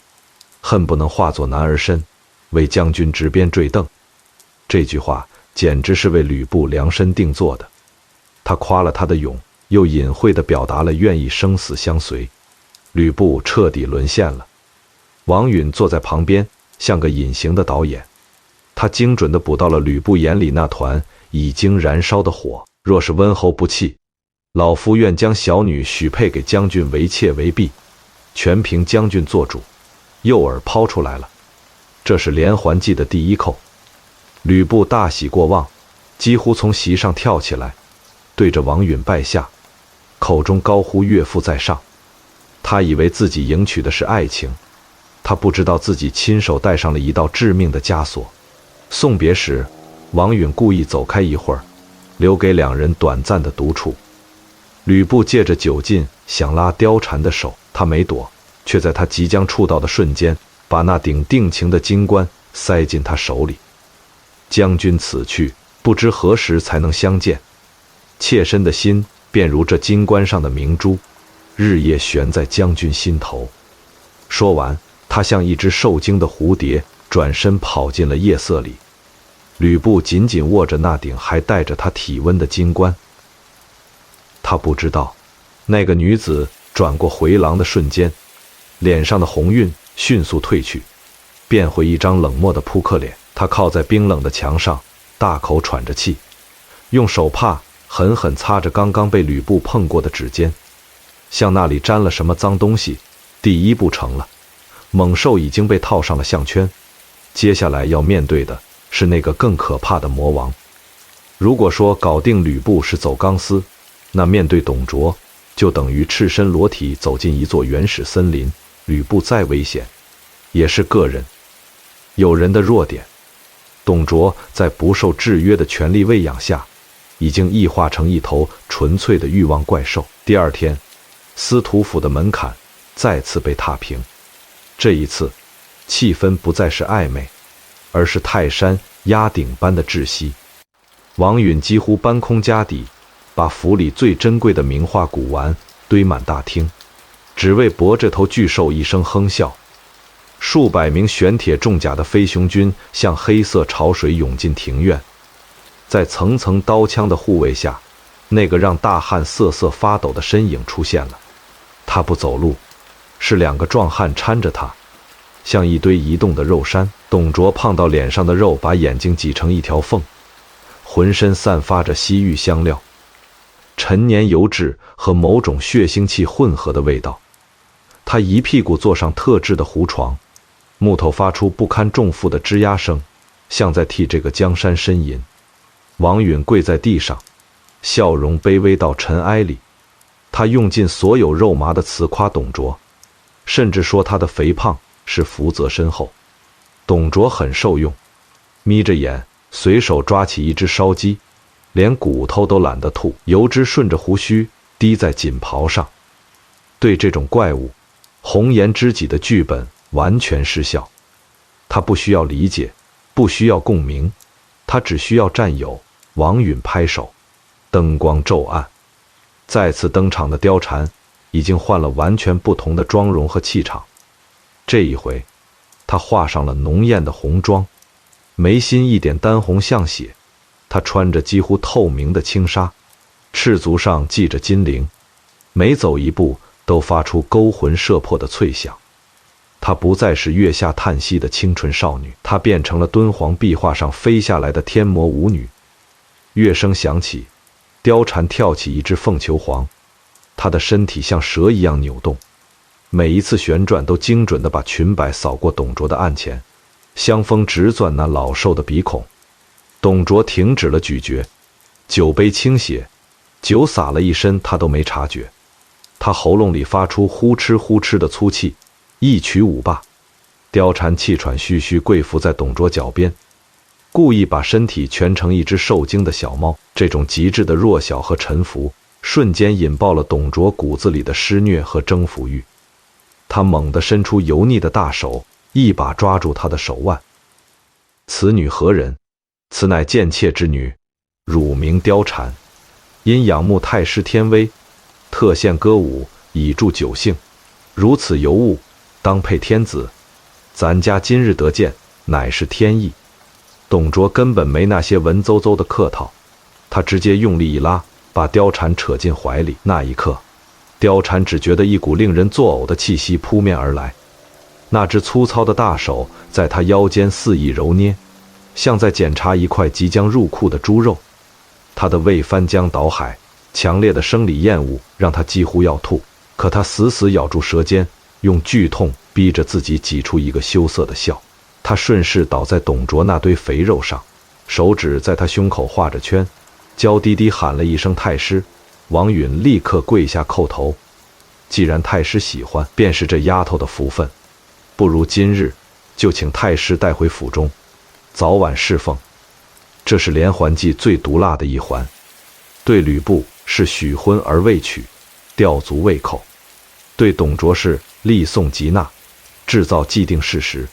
恨不能化作男儿身，为将军执鞭坠镫。这句话简直是为吕布量身定做的。他夸了他的勇，又隐晦地表达了愿意生死相随。吕布彻底沦陷了。王允坐在旁边，像个隐形的导演，他精准地捕到了吕布眼里那团已经燃烧的火。若是温侯不弃，老夫愿将小女许配给将军为妾为婢，全凭将军做主。诱饵抛出来了，这是连环计的第一扣。吕布大喜过望，几乎从席上跳起来，对着王允拜下，口中高呼岳父在上。他以为自己迎娶的是爱情，他不知道自己亲手带上了一道致命的枷锁。送别时，王允故意走开一会儿，留给两人短暂的独处。吕布借着酒劲想拉貂蝉的手，他没躲，却在他即将触到的瞬间，把那顶定情的金冠塞进他手里。将军此去，不知何时才能相见，妾身的心便如这金冠上的明珠，日夜悬在将军心头。说完，他像一只受惊的蝴蝶，转身跑进了夜色里。吕布紧紧握着那顶还带着他体温的金冠。他不知道，那个女子转过回廊的瞬间，脸上的红晕迅速褪去，变回一张冷漠的扑克脸。他靠在冰冷的墙上，大口喘着气，用手帕狠狠擦着刚刚被吕布碰过的指尖，像那里沾了什么脏东西。第一步成了，猛兽已经被套上了项圈，接下来要面对的是那个更可怕的魔王。如果说搞定吕布是走钢丝，那面对董卓就等于赤身裸体走进一座原始森林。吕布再危险，也是个人，有人的弱点。董卓在不受制约的权力喂养下，已经异化成一头纯粹的欲望怪兽。第二天，司徒府的门槛再次被踏平。这一次，气氛不再是暧昧，而是泰山压顶般的窒息。王允几乎搬空家底，把府里最珍贵的名画古玩堆满大厅，只为博这头巨兽一声哼笑。数百名玄铁重甲的飞熊军像黑色潮水涌进庭院，在层层刀枪的护卫下，那个让大汉瑟瑟发抖的身影出现了。他不走路，是两个壮汉搀着他，像一堆移动的肉山。董卓胖到脸上的肉把眼睛挤成一条缝，浑身散发着西域香料、陈年油脂和某种血腥气混合的味道。他一屁股坐上特制的胡床，木头发出不堪重负的吱呀声，像在替这个江山呻吟。王允跪在地上，笑容卑微到尘埃里。他用尽所有肉麻的词夸董卓，甚至说他的肥胖是福泽深厚。董卓很受用，眯着眼，随手抓起一只烧鸡，连骨头都懒得吐，油脂顺着胡须滴在锦袍上。对这种怪物，红颜知己的剧本完全失效。他不需要理解，不需要共鸣，他只需要战友。王允拍手，灯光骤暗。再次登场的貂蝉已经换了完全不同的妆容和气场。这一回，她画上了浓艳的红妆，眉心一点丹红像血。她穿着几乎透明的轻纱，赤足上系着金铃，每走一步都发出勾魂摄魄的脆响。她不再是月下叹息的清纯少女，她变成了敦煌壁画上飞下来的天魔舞女。乐声响起，貂蝉跳起一只凤求凰，她的身体像蛇一样扭动，每一次旋转都精准地把裙摆扫过董卓的案前，香风直钻那老瘦的鼻孔。董卓停止了咀嚼，酒杯倾斜，酒洒了一身，他都没察觉。他喉咙里发出呼哧呼哧的粗气，一曲舞罢，貂蝉气喘吁吁跪伏在董卓脚边，故意把身体蜷成一只受惊的小猫。这种极致的弱小和臣服，瞬间引爆了董卓骨子里的施虐和征服欲。他猛地伸出油腻的大手，一把抓住他的手腕。此女何人？此乃贱妾之女，乳名貂蝉。因仰慕太师天威，特献歌舞，以助酒兴。如此尤物，当配天子。咱家今日得见，乃是天意。董卓根本没那些文绉绉的客套，他直接用力一拉，把貂蝉扯进怀里。那一刻，貂蝉只觉得一股令人作呕的气息扑面而来，那只粗糙的大手在他腰间肆意揉捏，像在检查一块即将入库的猪肉。他的胃翻江倒海，强烈的生理厌恶让他几乎要吐，可他死死咬住舌尖，用剧痛逼着自己挤出一个羞涩的笑。他顺势倒在董卓那堆肥肉上，手指在他胸口画着圈，娇滴滴喊了一声太师。王允立刻跪下叩头。既然太师喜欢，便是这丫头的福分，不如今日就请太师带回府中，早晚侍奉。这是连环计最毒辣的一环。对吕布是许婚而未娶，吊足未扣；对董卓是立送即纳，制造既定事实。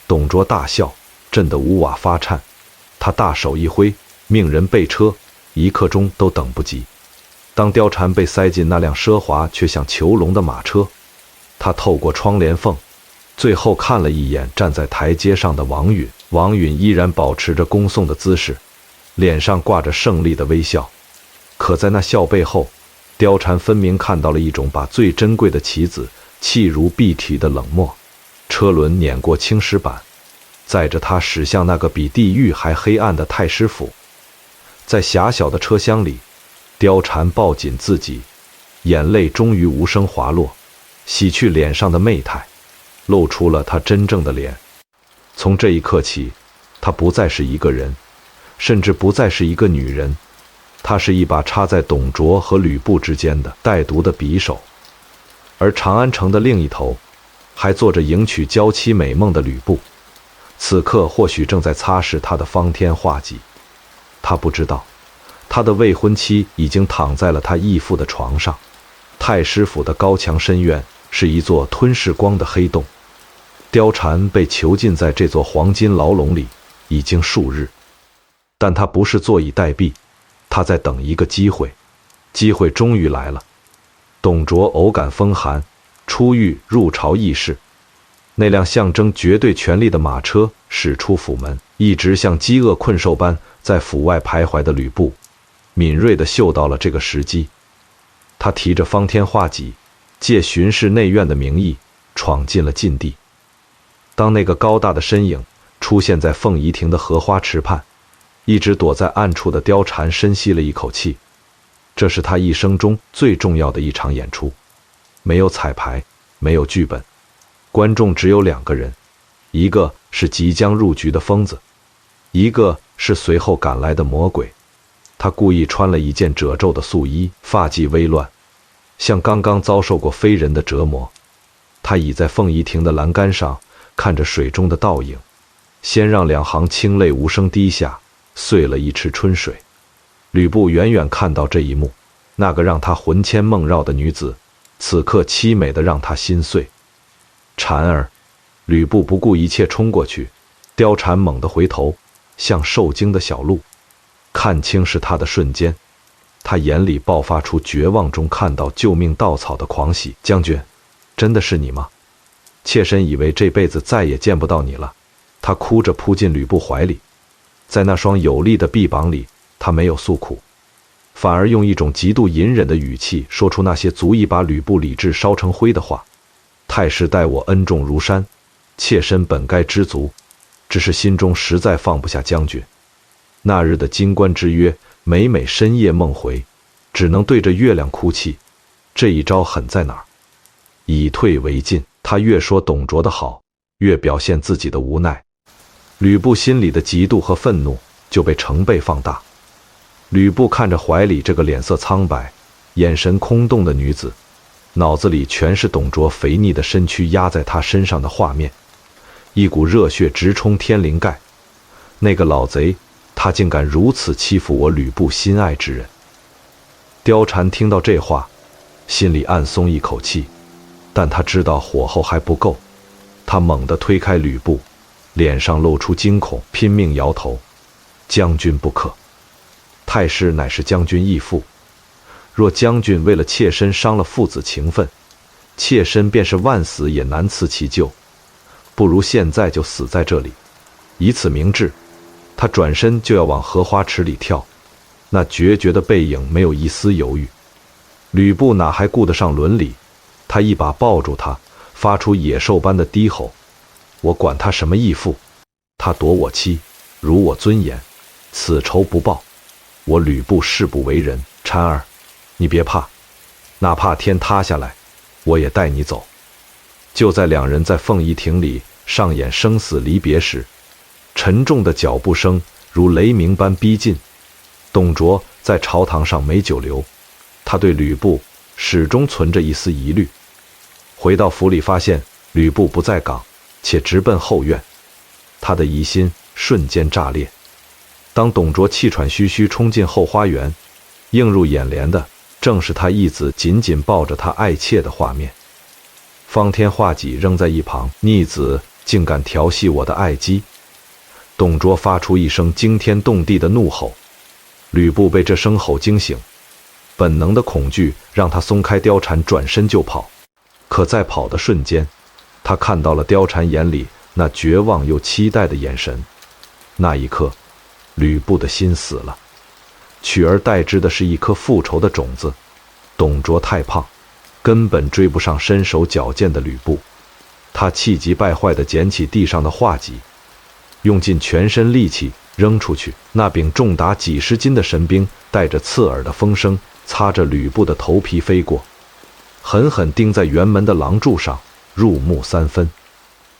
董卓大笑，震得五瓦发颤。他大手一挥，命人备车，一刻钟都等不及。当貂蝉被塞进那辆奢华却像囚笼的马车，他透过窗帘缝，最后看了一眼站在台阶上的王允。王允依然保持着恭送的姿势，脸上挂着胜利的微笑。可在那笑背后，貂蝉分明看到了一种把最珍贵的棋子弃如敝屉的冷漠。车轮碾过青石板，载着他驶向那个比地狱还黑暗的太师府。在狭小的车厢里，貂蝉抱紧自己，眼泪终于无声滑落，洗去脸上的媚态，露出了她真正的脸。从这一刻起，她不再是一个人，甚至不再是一个女人，她是一把插在董卓和吕布之间的带毒的匕首。而长安城的另一头，还坐着迎娶娇妻美梦的吕布，此刻或许正在擦拭他的方天画戟。他不知道，他的未婚妻已经躺在了他义父的床上。太师府的高墙深院是一座吞噬光的黑洞，貂蝉被囚禁在这座黄金牢笼里已经数日，但他不是坐以待毙，他在等一个机会。机会终于来了。董卓偶感风寒，出狱入朝议事。那辆象征绝对权力的马车驶出府门，一直像饥饿困兽般在府外徘徊的吕布，敏锐地嗅到了这个时机。他提着方天画戟，借巡视内院的名义，闯进了禁地。当那个高大的身影出现在凤仪亭的荷花池畔，一直躲在暗处的貂蝉深吸了一口气。这是他一生中最重要的一场演出，没有彩排，没有剧本，观众只有2个人，一个是即将入局的疯子，一个是随后赶来的魔鬼。他故意穿了一件褶皱的素衣，发髻微乱，像刚刚遭受过非人的折磨。他倚在凤仪亭的栏杆上，看着水中的倒影，先让2行清泪无声滴下，碎了一池春水。吕布远远看到这一幕，那个让他魂牵梦绕的女子，此刻凄美的让他心碎。蝉儿，吕布不顾一切冲过去，貂蝉猛地回头，像受惊的小鹿。看清是他的瞬间，他眼里爆发出绝望中看到救命稻草的狂喜。将军，真的是你吗？妾身以为这辈子再也见不到你了。他哭着扑进吕布怀里，在那双有力的臂膀里，他没有诉苦，反而用一种极度隐忍的语气说出那些足以把吕布理智烧成灰的话。太师待我恩重如山，妾身本该知足，只是心中实在放不下将军。那日的金冠之约，每每深夜梦回，只能对着月亮哭泣。这一招狠在哪儿？以退为进。他越说董卓的好，越表现自己的无奈。吕布心里的嫉妒和愤怒就被成倍放大。吕布看着怀里这个脸色苍白、眼神空洞的女子，脑子里全是董卓肥腻的身躯压在他身上的画面，一股热血直冲天灵盖。那个老贼，他竟敢如此欺负我吕布心爱之人。貂蝉听到这话，心里暗松一口气，但他知道火候还不够。他猛地推开吕布，脸上露出惊恐，拼命摇头：“将军不可，太师乃是将军义父，若将军为了妾身伤了父子情分，妾身便是万死也难辞其咎，不如现在就死在这里，以此明志。”他转身就要往荷花池里跳，那决绝的背影没有一丝犹豫。吕布哪还顾得上伦理，他一把抱住他，发出野兽般的低吼：“我管他什么义父，他夺我妻，辱我尊严，此仇不报，我吕布誓不为人。蝉儿，你别怕，哪怕天塌下来，我也带你走。”就在2人在凤仪亭里上演生死离别时，沉重的脚步声如雷鸣般逼近。董卓在朝堂上没久留，他对吕布始终存着一丝疑虑。回到府里，发现吕布不在岗，且直奔后院，他的疑心瞬间炸裂。当董卓气喘吁吁冲进后花园，映入眼帘的正是他义子紧紧抱着他爱妾的画面。方天画戟扔在一旁，逆子竟敢调戏我的爱姬！董卓发出一声惊天动地的怒吼，吕布被这声吼惊醒，本能的恐惧让他松开貂蝉，转身就跑。可在跑的瞬间，他看到了貂蝉眼里那绝望又期待的眼神。那一刻，吕布的心死了，取而代之的是一颗复仇的种子。董卓太胖，根本追不上身手矫健的吕布。他气急败坏地捡起地上的画戟，用尽全身力气扔出去。那柄重达几十斤的神兵带着刺耳的风声，擦着吕布的头皮飞过，狠狠钉在辕门的廊柱上，入木3分。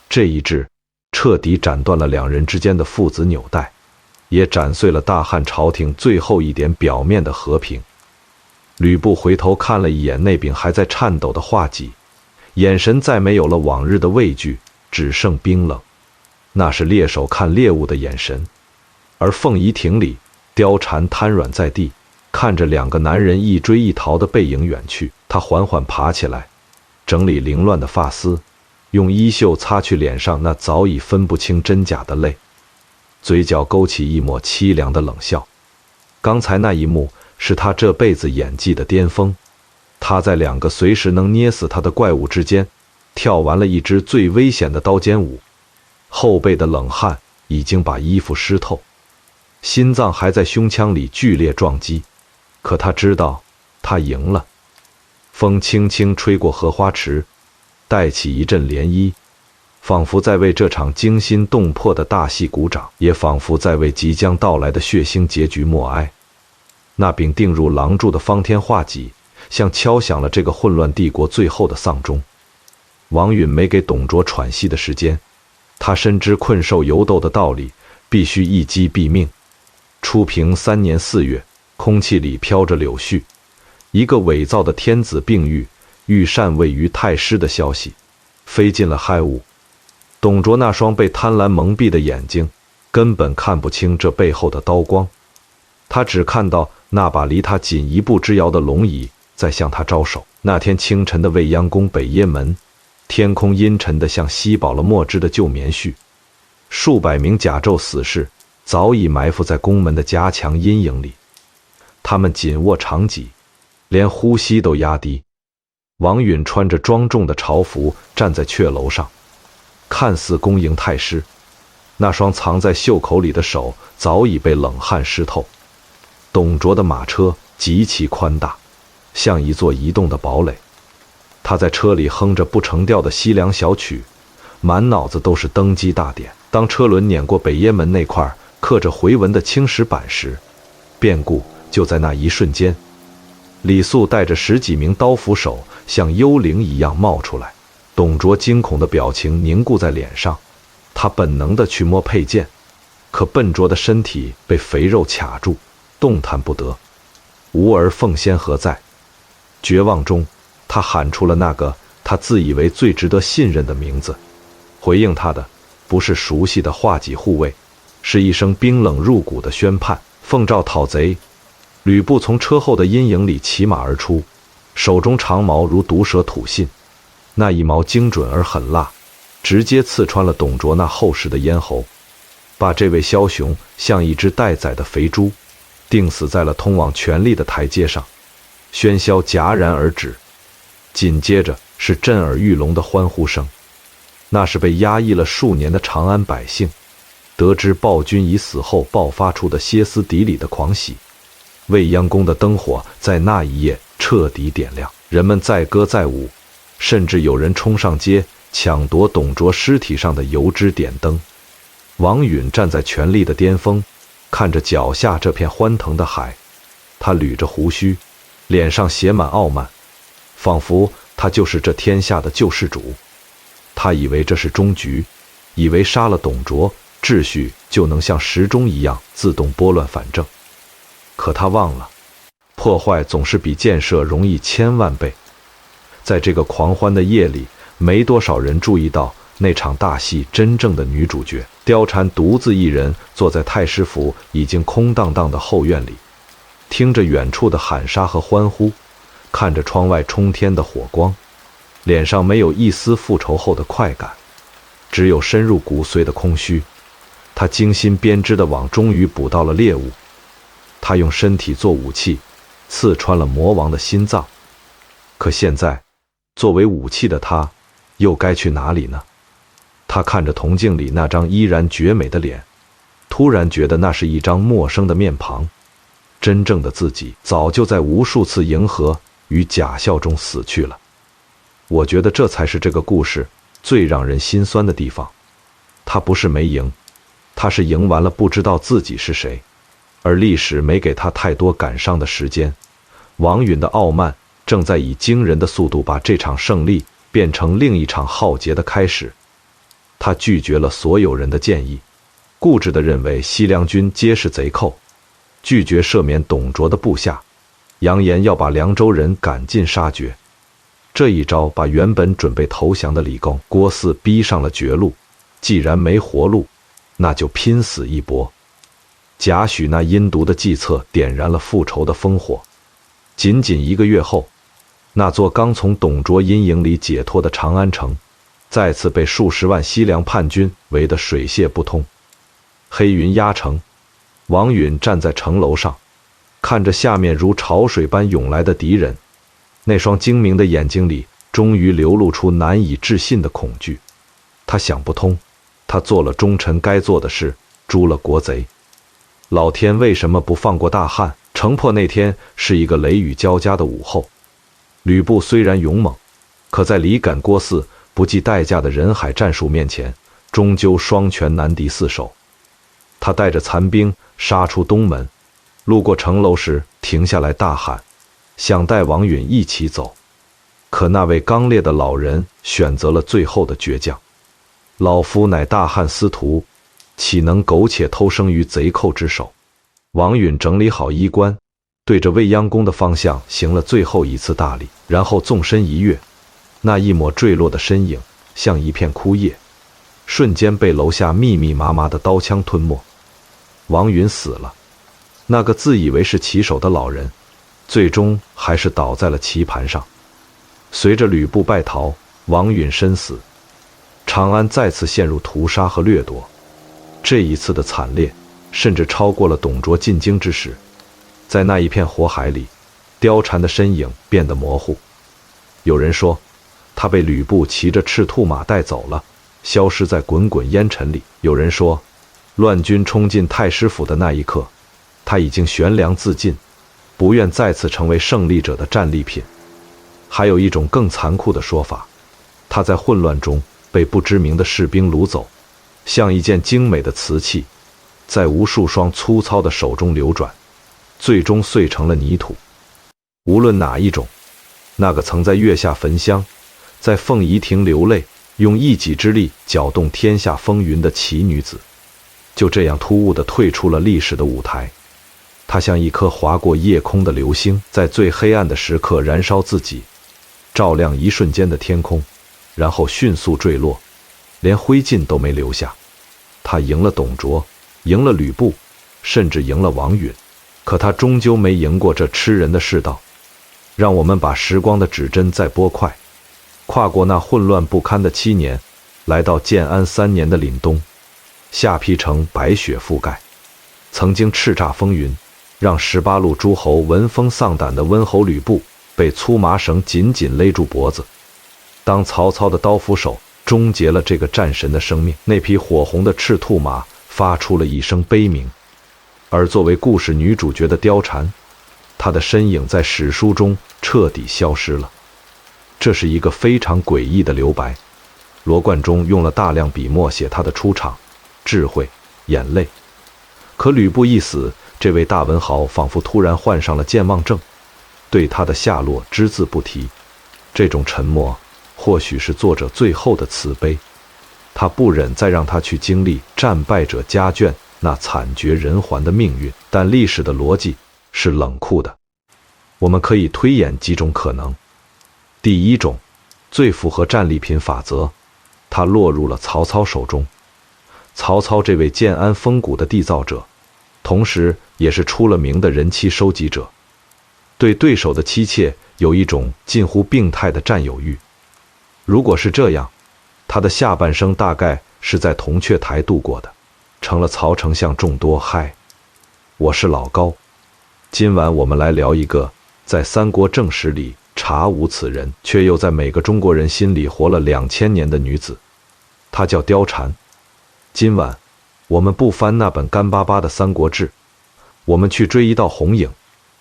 这一掷彻底斩断了2人之间的父子纽带，也斩碎了大汉朝廷最后一点表面的和平。吕布回头看了一眼那柄还在颤抖的画戟，眼神再没有了往日的畏惧，只剩冰冷。那是猎手看猎物的眼神。而凤仪亭里，貂蝉瘫软在地，看着2个男人一追一逃的背影远去。他缓缓爬起来，整理凌乱的发丝，用衣袖擦去脸上那早已分不清真假的泪，嘴角勾起一抹凄凉的冷笑。刚才那一幕是他这辈子演技的巅峰。他在2个随时能捏死他的怪物之间，跳完了一支最危险的刀尖舞，后背的冷汗已经把衣服湿透，心脏还在胸腔里剧烈撞击，可他知道，他赢了。风轻轻吹过荷花池，带起一阵涟漪，仿佛在为这场惊心动魄的大戏鼓掌，也仿佛在为即将到来的血腥结局默哀。那柄钉入廊柱的方天画戟，像敲响了这个混乱帝国最后的丧钟。王允没给董卓喘息的时间，他深知困兽犹斗的道理，必须一击毙命。初平3年4月，空气里飘着柳絮，一个伪造的天子病愈，欲禅位于太师的消息飞进了骇雾。董卓那双被贪婪蒙蔽的眼睛根本看不清这背后的刀光，他只看到那把离他仅1步之遥的龙椅在向他招手。那天清晨的未央宫北掖门，天空阴沉得像吸饱了墨汁的旧棉絮，数百名甲胄死士早已埋伏在宫门的夹墙阴影里，他们紧握长戟，连呼吸都压低。王允穿着庄重的朝服站在阙楼上，看似恭迎太师，那双藏在袖口里的手早已被冷汗湿透。董卓的马车极其宽大，像一座移动的堡垒。他在车里哼着不成调的西凉小曲，满脑子都是登基大典。当车轮碾过北掖门那块刻着回文的青石板时，变故就在那一瞬间。李肃带着10几名刀斧手像幽灵一样冒出来，董卓惊恐的表情凝固在脸上，他本能地去摸佩剑，可笨拙的身体被肥肉卡住，动弹不得。吾儿奉先何在？绝望中，他喊出了那个他自以为最值得信任的名字。回应他的不是熟悉的画戟护卫，是一声冰冷入骨的宣判：奉诏讨贼！吕布从车后的阴影里骑马而出，手中长矛如毒蛇吐信，那一矛精准而狠辣，直接刺穿了董卓那厚实的咽喉，把这位枭雄像一只待宰的肥猪钉死在了通往权力的台阶上。喧嚣戛然而止，紧接着是震耳欲聋的欢呼声，那是被压抑了数年的长安百姓得知暴君已死后爆发出的歇斯底里的狂喜。未央宫的灯火在那一夜彻底点亮，人们载歌载舞，甚至有人冲上街抢夺董卓尸体上的油脂点灯。王允站在权力的巅峰，看着脚下这片欢腾的海，他捋着胡须，脸上写满傲慢，仿佛他就是这天下的救世主。他以为这是终局，以为杀了董卓，秩序就能像时钟一样自动拨乱反正。可他忘了，破坏总是比建设容易1000万倍。在这个狂欢的夜里，没多少人注意到那场大戏真正的女主角貂蝉独自一人坐在太师府已经空荡荡的后院里，听着远处的喊杀和欢呼，看着窗外冲天的火光，脸上没有一丝复仇后的快感，只有深入骨髓的空虚。他精心编织的网终于捕到了猎物，他用身体做武器，刺穿了魔王的心脏。可现在，作为武器的他，又该去哪里呢？他看着铜镜里那张依然绝美的脸，突然觉得那是一张陌生的面庞。真正的自己早就在无数次迎合与假笑中死去了。我觉得这才是这个故事最让人心酸的地方。他不是没赢，他是赢完了不知道自己是谁，而历史没给他太多感伤的时间。王允的傲慢正在以惊人的速度把这场胜利变成另一场浩劫的开始。他拒绝了所有人的建议，固执地认为西凉军皆是贼寇，拒绝赦免董卓的部下，扬言要把凉州人赶尽杀绝。这一招把原本准备投降的李构、郭汜逼上了绝路，既然没活路，那就拼死一搏。贾诩那阴毒的计策点燃了复仇的烽火。仅仅1个月后，那座刚从董卓阴影里解脱的长安城，再次被数十万西凉叛军围得水泄不通。黑云压城，王允站在城楼上，看着下面如潮水般涌来的敌人，那双精明的眼睛里终于流露出难以置信的恐惧。他想不通，他做了忠臣该做的事，诛了国贼。老天为什么不放过大汉？城破那天是一个雷雨交加的午后，吕布虽然勇猛，可在李敢、郭汜不计代价的人海战术面前，终究双拳难敌四手。他带着残兵杀出东门，路过城楼时停下来大喊，想带王允一起走。可那位刚烈的老人选择了最后的倔强。老夫乃大汉司徒，岂能苟且偷生于贼寇之手？王允整理好衣冠，对着未央宫的方向行了最后一次大礼，然后纵身一跃，那一抹坠落的身影像一片枯叶，瞬间被楼下密密麻麻的刀枪吞没。王允死了，那个自以为是棋手的老人，最终还是倒在了棋盘上。随着吕布败逃，王允身死，长安再次陷入屠杀和掠夺。这一次的惨烈甚至超过了董卓进京之时。在那一片火海里，貂蝉的身影变得模糊。有人说他被吕布骑着赤兔马带走了，消失在滚滚烟尘里。有人说乱军冲进太师府的那一刻，他已经悬梁自尽，不愿再次成为胜利者的战利品。还有一种更残酷的说法，他在混乱中被不知名的士兵掳走，像一件精美的瓷器，在无数双粗糙的手中流转，最终碎成了泥土。无论哪一种，那个曾在月下焚香，在凤仪亭流泪，用一己之力搅动天下风云的奇女子，就这样突兀地退出了历史的舞台。她像一颗划过夜空的流星，在最黑暗的时刻燃烧自己，照亮一瞬间的天空，然后迅速坠落，连灰烬都没留下。他赢了董卓，赢了吕布，甚至赢了王允，可他终究没赢过这吃人的世道。让我们把时光的指针再拨快，跨过那混乱不堪的7年，来到建安3年的凛冬，下邳城白雪覆盖。曾经叱咤风云，让18路诸侯闻风丧胆的温侯吕布被粗麻绳紧紧勒住脖子。当曹操的刀斧手终结了这个战神的生命，那匹火红的赤兔马发出了一声悲鸣。而作为故事女主角的貂蝉，她的身影在史书中彻底消失了。这是一个非常诡异的留白。罗贯中用了大量笔墨写她的出场、智慧、眼泪。可吕布一死，这位大文豪仿佛突然患上了健忘症，对他的下落只字不提。这种沉默或许是作者最后的慈悲，他不忍再让他去经历战败者家眷那惨绝人寰的命运。但历史的逻辑是冷酷的，我们可以推演几种可能。第一种，最符合战利品法则，他落入了曹操手中。曹操这位建安风骨的缔造者，同时也是出了名的人妻收集者，对对手的妻妾有一种近乎病态的占有欲。如果是这样，他的下半生大概是在铜雀台度过的，成了曹丞相众多。嗨，我是老高，今晚我们来聊一个在三国正史里查无此人，却又在每个中国人心里活了2000年的女子，她叫貂蝉。今晚我们不翻那本干巴巴的《三国志》，我们去追一道红影，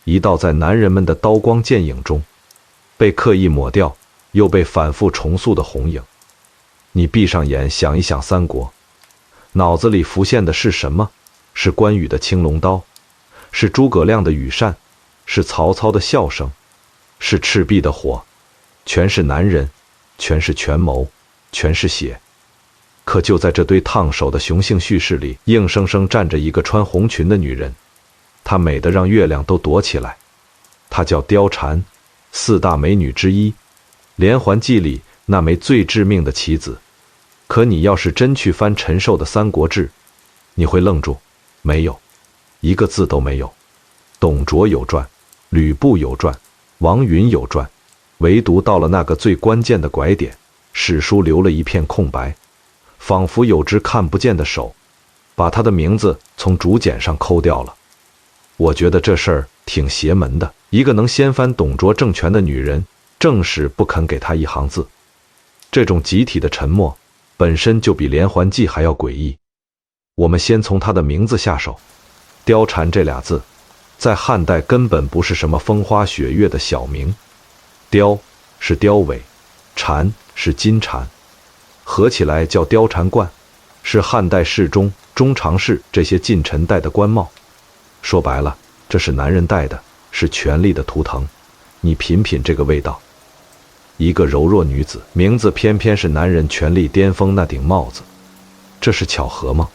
一道在男人们的刀光剑影中被刻意抹掉又被反复重塑的红影。你闭上眼想一想三国，脑子里浮现的是什么？是关羽的青龙刀，是诸葛亮的羽扇，是曹操的笑声，是赤壁的火，全是男人，全是权谋，全是血。可就在这堆烫手的雄性叙事里，硬生生站着一个穿红裙的女人，她美得让月亮都躲起来。她叫貂蝉，4大美女之一，连环计里那枚最致命的棋子。可你要是真去翻陈寿的《三国志》，你会愣住，没有，一个字都没有。董卓有传，吕布有传，王允有传，唯独到了那个最关键的拐点，史书留了一片空白，仿佛有只看不见的手把他的名字从竹简上抠掉了。我觉得这事儿挺邪门的。一个能掀翻董卓政权的女人，正史不肯给他一行字。这种集体的沉默本身就比连环计还要诡异。我们先从他的名字下手。貂蝉这俩字在汉代根本不是什么风花雪月的小名，貂是貂尾，蝉是金蝉，合起来叫貂蝉冠，是汉代侍中、中常侍这些近臣戴的官帽。说白了，这是男人戴的，是权力的图腾。你品品这个味道。一个柔弱女子，名字偏偏是男人权力巅峰那顶帽子，这是巧合吗？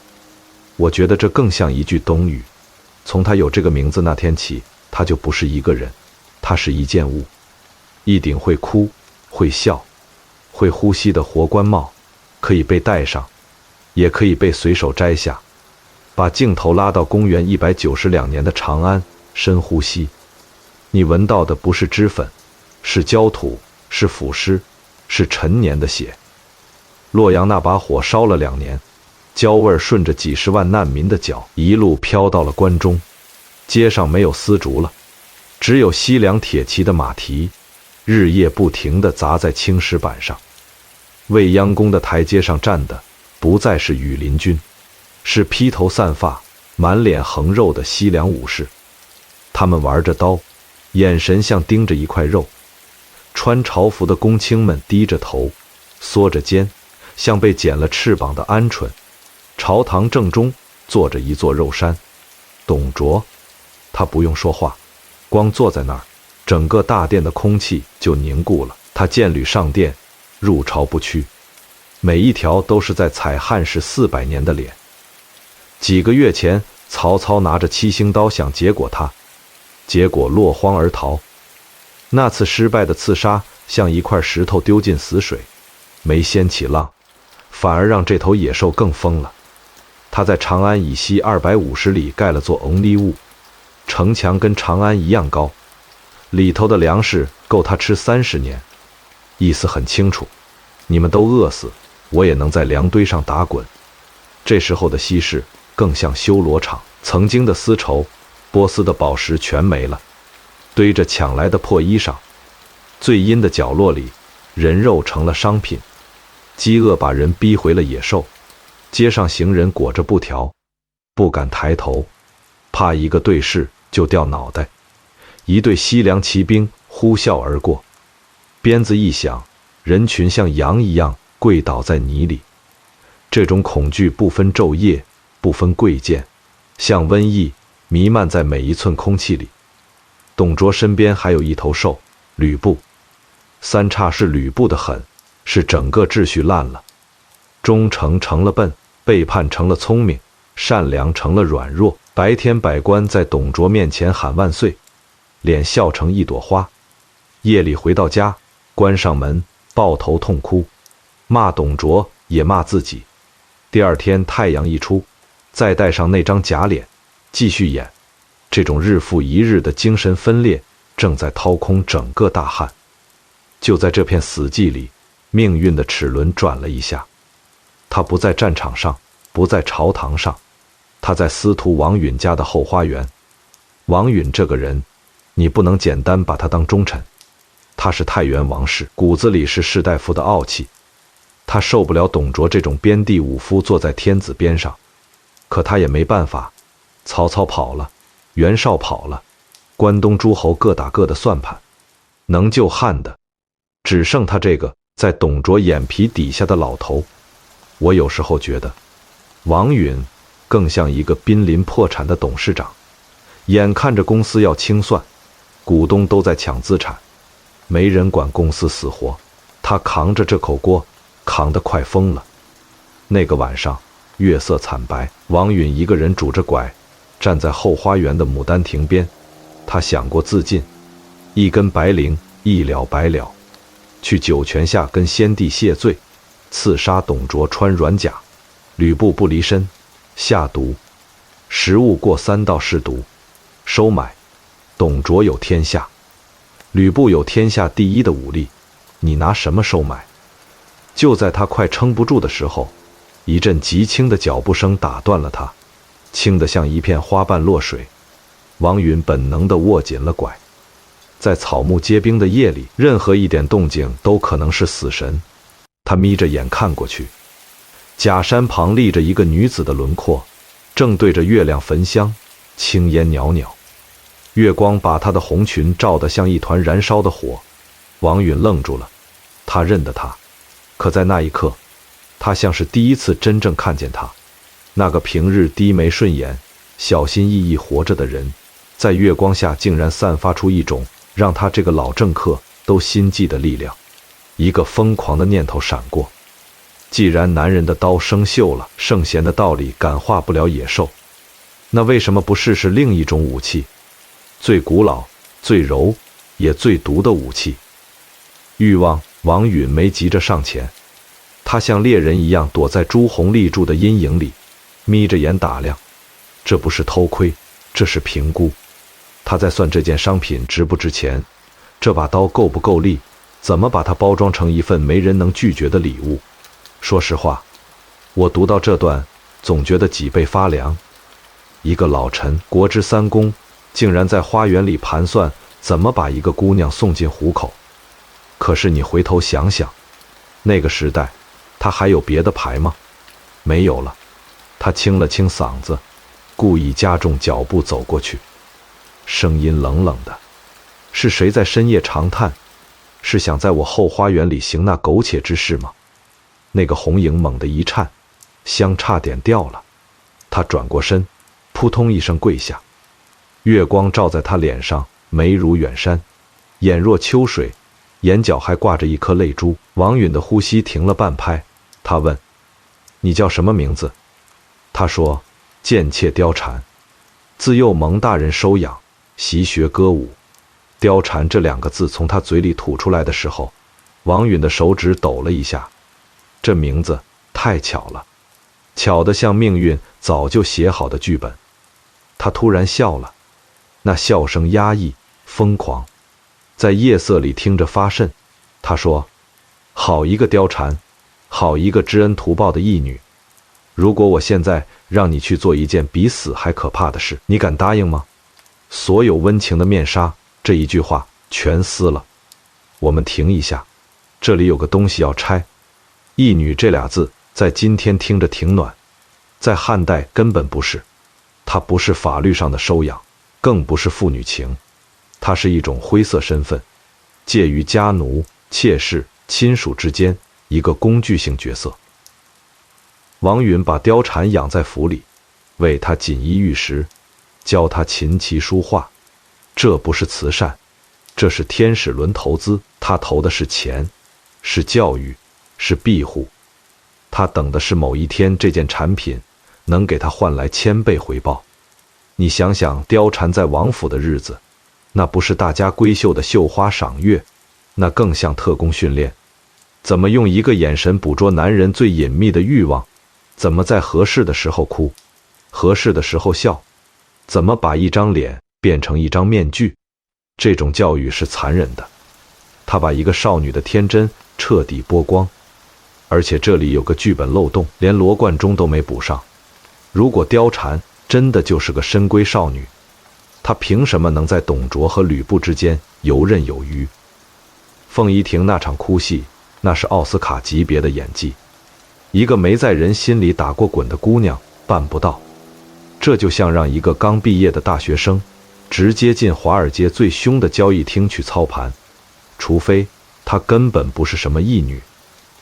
我觉得这更像一句东语。从他有这个名字那天起，他就不是一个人，他是一件物，一顶会哭、会笑、会呼吸的活官帽，可以被戴上，也可以被随手摘下。把镜头拉到公元192年的长安，深呼吸，你闻到的不是脂粉，是焦土，是腐尸，是陈年的血。洛阳那把火烧了2年，焦味顺着几十万难民的脚一路飘到了关中，街上没有丝竹了，只有西凉铁骑的马蹄，日夜不停地砸在青石板上。未央宫的台阶上站的不再是羽林军，是披头散发、满脸横肉的西凉武士。他们玩着刀，眼神像盯着一块肉。穿朝服的公卿们低着头，缩着肩，像被剪了翅膀的鹌鹑。朝堂正中坐着一座肉山，董卓。他不用说话，光坐在那儿，整个大殿的空气就凝固了。他剑履上殿，入朝不屈，每一条都是在踩汉室400年的脸。几个月前，曹操拿着七星刀想结果他，结果落荒而逃。那次失败的刺杀像一块石头丢进死水，没掀起浪，反而让这头野兽更疯了。他在长安以西250里盖了座翁立坞，城墙跟长安一样高，里头的粮食够他吃30年。意思很清楚，你们都饿死，我也能在粮堆上打滚。这时候的西市更像修罗场，曾经的丝绸、波斯的宝石全没了，堆着抢来的破衣裳。最阴的角落里，人肉成了商品，饥饿把人逼回了野兽。街上行人裹着布条，不敢抬头，怕一个对视就掉脑袋。一队西凉骑兵呼啸而过，鞭子一响，人群像羊一样跪倒在泥里。这种恐惧不分昼夜，不分贵贱，像瘟疫弥漫在每一寸空气里。董卓身边还有一头兽，吕布。三叉是吕布的狠，是整个秩序烂了，忠诚成了笨，背叛成了聪明，善良成了软弱。白天百官在董卓面前喊万岁，脸笑成一朵花。夜里回到家，关上门，抱头痛哭，骂董卓也骂自己。第二天太阳一出，再戴上那张假脸，继续演。这种日复一日的精神分裂正在掏空整个大汉。就在这片死寂里，命运的齿轮转了一下。他不在战场上，不在朝堂上，他在司徒王允家的后花园。王允这个人，你不能简单把他当忠臣。他是太原王氏，骨子里是士大夫的傲气。他受不了董卓这种边地武夫坐在天子边上，可他也没办法。曹操跑了，袁绍跑了，关东诸侯各打各的算盘，能救汉的只剩他这个在董卓眼皮底下的老头。我有时候觉得，王允更像一个濒临破产的董事长，眼看着公司要清算，股东都在抢资产，没人管公司死活，他扛着这口锅，扛得快疯了。那个晚上，月色惨白，王允一个人拄着拐，站在后花园的牡丹亭边。他想过自尽，一根白绫，一了百了，去酒泉下跟先帝谢罪，刺杀董卓穿软甲，吕布不离身，下毒，食物过3道是毒，收买。董卓有天下，吕布有天下第一的武力，你拿什么收买？就在他快撑不住的时候，一阵极轻的脚步声打断了他，轻得像一片花瓣落水。王允本能地握紧了拐。在草木皆兵的夜里，任何一点动静都可能是死神。他眯着眼看过去，假山旁立着一个女子的轮廓，正对着月亮焚香，青烟袅袅，月光把她的红裙照得像一团燃烧的火。王允愣住了，他认得她，可在那一刻，他像是第一次真正看见她，那个平日低眉顺眼、小心翼翼活着的人，在月光下竟然散发出一种让他这个老政客都心悸的力量。一个疯狂的念头闪过，既然男人的刀生锈了，圣贤的道理感化不了野兽，那为什么不试试另一种武器，最古老、最柔也最毒的武器？欲望。王允没急着上前，他像猎人一样躲在朱红立柱的阴影里，眯着眼打量。这不是偷窥，这是评估。他在算这件商品值不值钱，这把刀够不够利，怎么把它包装成一份没人能拒绝的礼物。说实话，我读到这段总觉得脊背发凉。一个老臣，国之三公，竟然在花园里盘算怎么把一个姑娘送进虎口。可是你回头想想，那个时代他还有别的牌吗？没有了。他清了清嗓子，故意加重脚步走过去，声音冷冷的。是谁在深夜长叹？是想在我后花园里行那苟且之事吗？那个红影猛地一颤，香差点掉了。他转过身，扑通一声跪下。月光照在他脸上，眉如远山，眼若秋水，眼角还挂着一颗泪珠。王允的呼吸停了半拍，他问：你叫什么名字？他说：贱妾貂蝉，自幼蒙大人收养，习学歌舞。貂蝉这两个字从他嘴里吐出来的时候，王允的手指抖了一下。这名字太巧了，巧得像命运早就写好的剧本。他突然笑了，那笑声压抑、疯狂，在夜色里听着发瘆。他说：好一个貂蝉，好一个知恩图报的义女。如果我现在让你去做一件比死还可怕的事，你敢答应吗？所有温情的面纱，这一句话全撕了。我们停一下，这里有个东西要拆。义女这俩字在今天听着挺暖，在汉代根本不是。它不是法律上的收养，更不是父女情，它是一种灰色身份，介于家奴、妾室、亲属之间，一个工具性角色。王允把貂蝉养在府里，为她锦衣玉食，教她琴棋书画。这不是慈善，这是天使轮投资。他投的是钱，是教育，是庇护。他等的是某一天这件产品能给他换来1000倍回报。你想想貂蝉在王府的日子，那不是大家闺秀的绣花赏月，那更像特工训练。怎么用一个眼神捕捉男人最隐秘的欲望？怎么在合适的时候哭，合适的时候笑？怎么把一张脸变成一张面具？这种教育是残忍的，他把一个少女的天真彻底剥光。而且这里有个剧本漏洞，连罗贯中都没补上。如果貂蝉真的就是个深闺少女，她凭什么能在董卓和吕布之间游刃有余？凤仪亭那场哭戏，那是奥斯卡级别的演技，一个没在人心里打过滚的姑娘办不到。这就像让一个刚毕业的大学生直接进华尔街最凶的交易厅去操盘，除非她根本不是什么义女，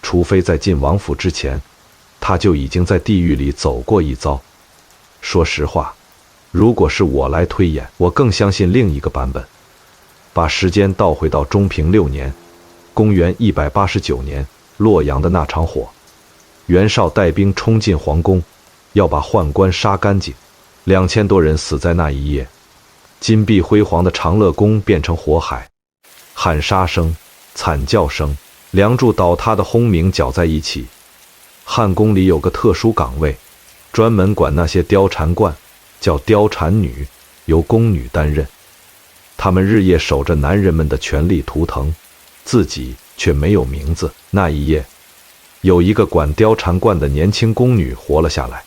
除非在进王府之前，她就已经在地狱里走过一遭。说实话，如果是我来推演，我更相信另一个版本。把时间倒回到中平6年，公元189年，洛阳的那场火，袁绍带兵冲进皇宫，要把宦官杀干净，2000多人死在那一夜。金碧辉煌的长乐宫变成火海，喊杀声、惨叫声、梁柱倒塌的轰鸣搅在一起。汉宫里有个特殊岗位，专门管那些貂蝉冠，叫貂蝉女，由宫女担任。他们日夜守着男人们的权力图腾，自己却没有名字。那一夜，有一个管貂蝉冠的年轻宫女活了下来。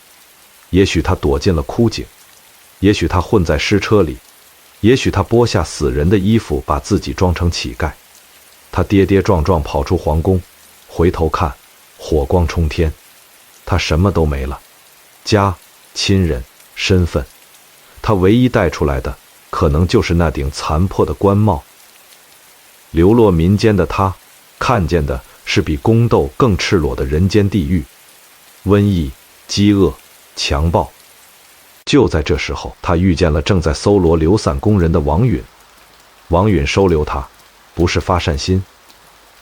也许她躲进了枯井，也许她混在尸车里，也许他剥下死人的衣服，把自己装成乞丐。他跌跌撞撞跑出皇宫，回头看，火光冲天，他什么都没了，家、亲人、身份，他唯一带出来的，可能就是那顶残破的官帽。流落民间的他，看见的是比宫斗更赤裸的人间地狱，瘟疫、饥饿、强暴。就在这时候，他遇见了正在搜罗流散工人的王允。王允收留他，不是发善心，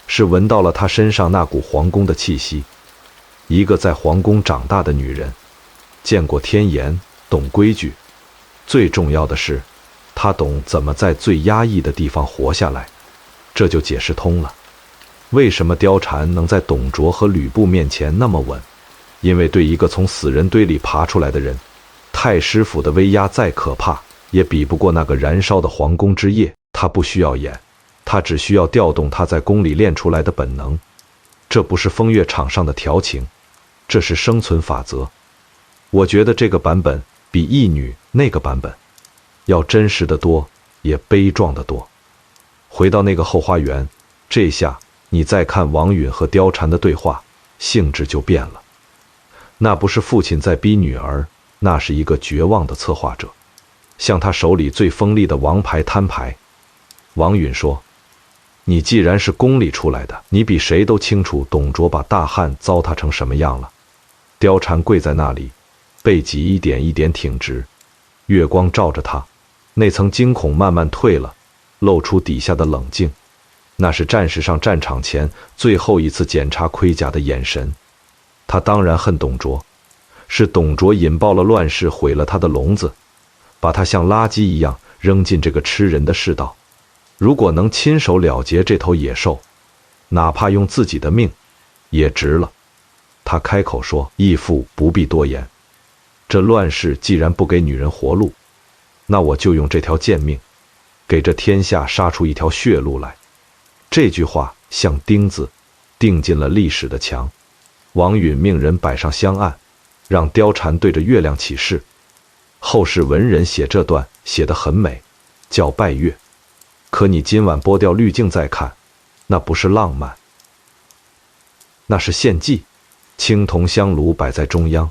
是闻到了他身上那股皇宫的气息。一个在皇宫长大的女人，见过天颜，懂规矩，最重要的是，她懂怎么在最压抑的地方活下来。这就解释通了，为什么貂蝉能在董卓和吕布面前那么稳。因为对一个从死人堆里爬出来的人，太师府的威压再可怕，也比不过那个燃烧的皇宫之夜。他不需要演，他只需要调动他在宫里练出来的本能。这不是风月场上的调情，这是生存法则。我觉得这个版本比义女那个版本要真实得多，也悲壮得多。回到那个后花园，这下你再看王允和貂蝉的对话，性质就变了。那不是父亲在逼女儿，那是一个绝望的策划者，向他手里最锋利的王牌摊牌。王允说，你既然是宫里出来的，你比谁都清楚董卓把大汉糟蹋成什么样了。貂蝉跪在那里，背脊一点一点挺直，月光照着她，那层惊恐慢慢退了，露出底下的冷静。那是战士上战场前最后一次检查盔甲的眼神。他当然恨董卓，是董卓引爆了乱世，毁了他的笼子，把他像垃圾一样扔进这个吃人的世道。如果能亲手了结这头野兽，哪怕用自己的命也值了。他开口说，义父不必多言，这乱世既然不给女人活路，那我就用这条贱命给这天下杀出一条血路来。这句话像钉子钉进了历史的墙。王允命人摆上香案，让貂蝉对着月亮起誓。后世文人写这段写得很美，叫拜月。可你今晚剥掉滤镜再看，那不是浪漫，那是献祭。青铜香炉摆在中央，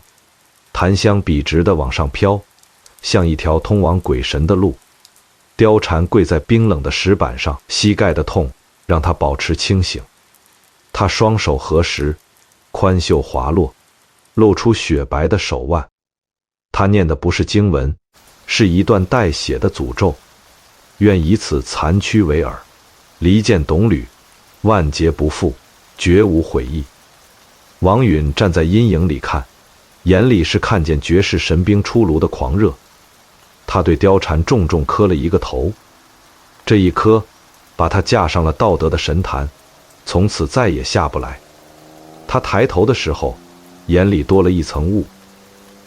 檀香笔直地往上飘，像一条通往鬼神的路。貂蝉跪在冰冷的石板上，膝盖的痛让她保持清醒。她双手合十，宽袖滑落，露出雪白的手腕。她念的不是经文，是一段带血的诅咒。愿以此残躯为饵，离间董吕，万劫不复，绝无悔意。王允站在阴影里看，眼里是看见绝世神兵出炉的狂热。他对貂蝉重重磕了一个头，这一磕把他架上了道德的神坛，从此再也下不来。他抬头的时候，眼里多了一层雾，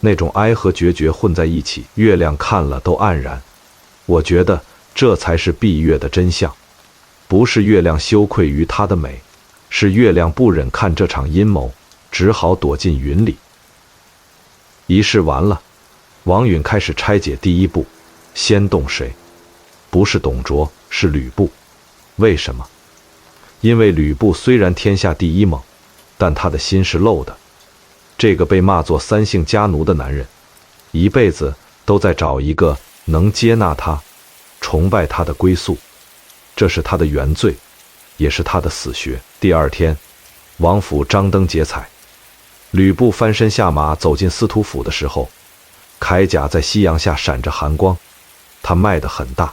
那种哀和决绝混在一起，月亮看了都黯然。我觉得这才是闭月的真相，不是月亮羞愧于它的美，是月亮不忍看这场阴谋，只好躲进云里。仪式完了，王允开始拆解第一步，先动谁？不是董卓，是吕布。为什么？因为吕布虽然天下第一猛，但他的心是漏的。这个被骂作三姓家奴的男人，一辈子都在找一个能接纳他、崇拜他的归宿，这是他的原罪，也是他的死穴。第二天，王府张灯结彩，吕布翻身下马走进司徒府的时候，铠甲在夕阳下闪着寒光，他迈得很大，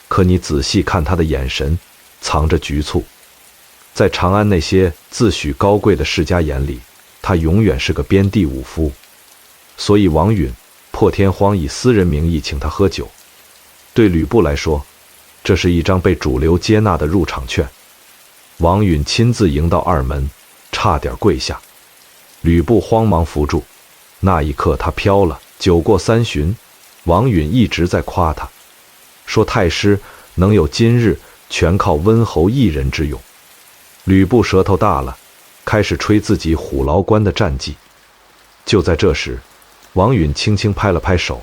可你仔细看他的眼神，藏着局促。在长安那些自诩高贵的世家眼里，他永远是个边地武夫。所以王允破天荒以私人名义请他喝酒，对吕布来说，这是一张被主流接纳的入场券。王允亲自迎到二门，差点跪下。吕布慌忙扶住，那一刻他飘了。酒过三巡，王允一直在夸他，说太师能有今日，全靠温侯一人之勇。吕布舌头大了，开始吹自己虎牢关的战绩。就在这时，王允轻轻拍了拍手，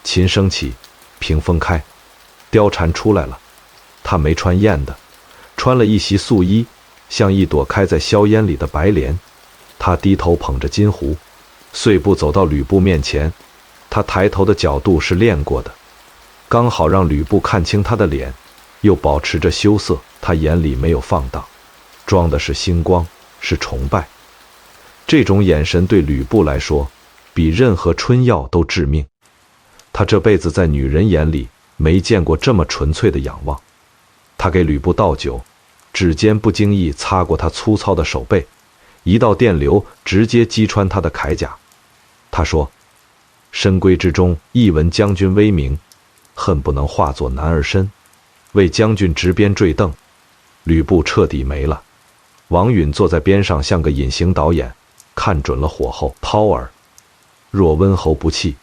琴声起，屏风开，貂蝉出来了，她没穿艳的，穿了一袭素衣，像一朵开在硝烟里的白莲。她低头捧着金壶，碎步走到吕布面前。她抬头的角度是练过的，刚好让吕布看清她的脸，又保持着羞涩。她眼里没有放荡，装的是星光，是崇拜。这种眼神对吕布来说，比任何春药都致命。他这辈子在女人眼里没见过这么纯粹的仰望。他给吕布倒酒，指尖不经意擦过他粗糙的手背，一道电流直接击穿他的铠甲。他说：深闺之中，一闻将军威名，恨不能化作男儿身，为将军执鞭坠镫。吕布彻底没了。王允坐在边上，像个隐形导演，看准了火候，抛饵。若温侯不弃，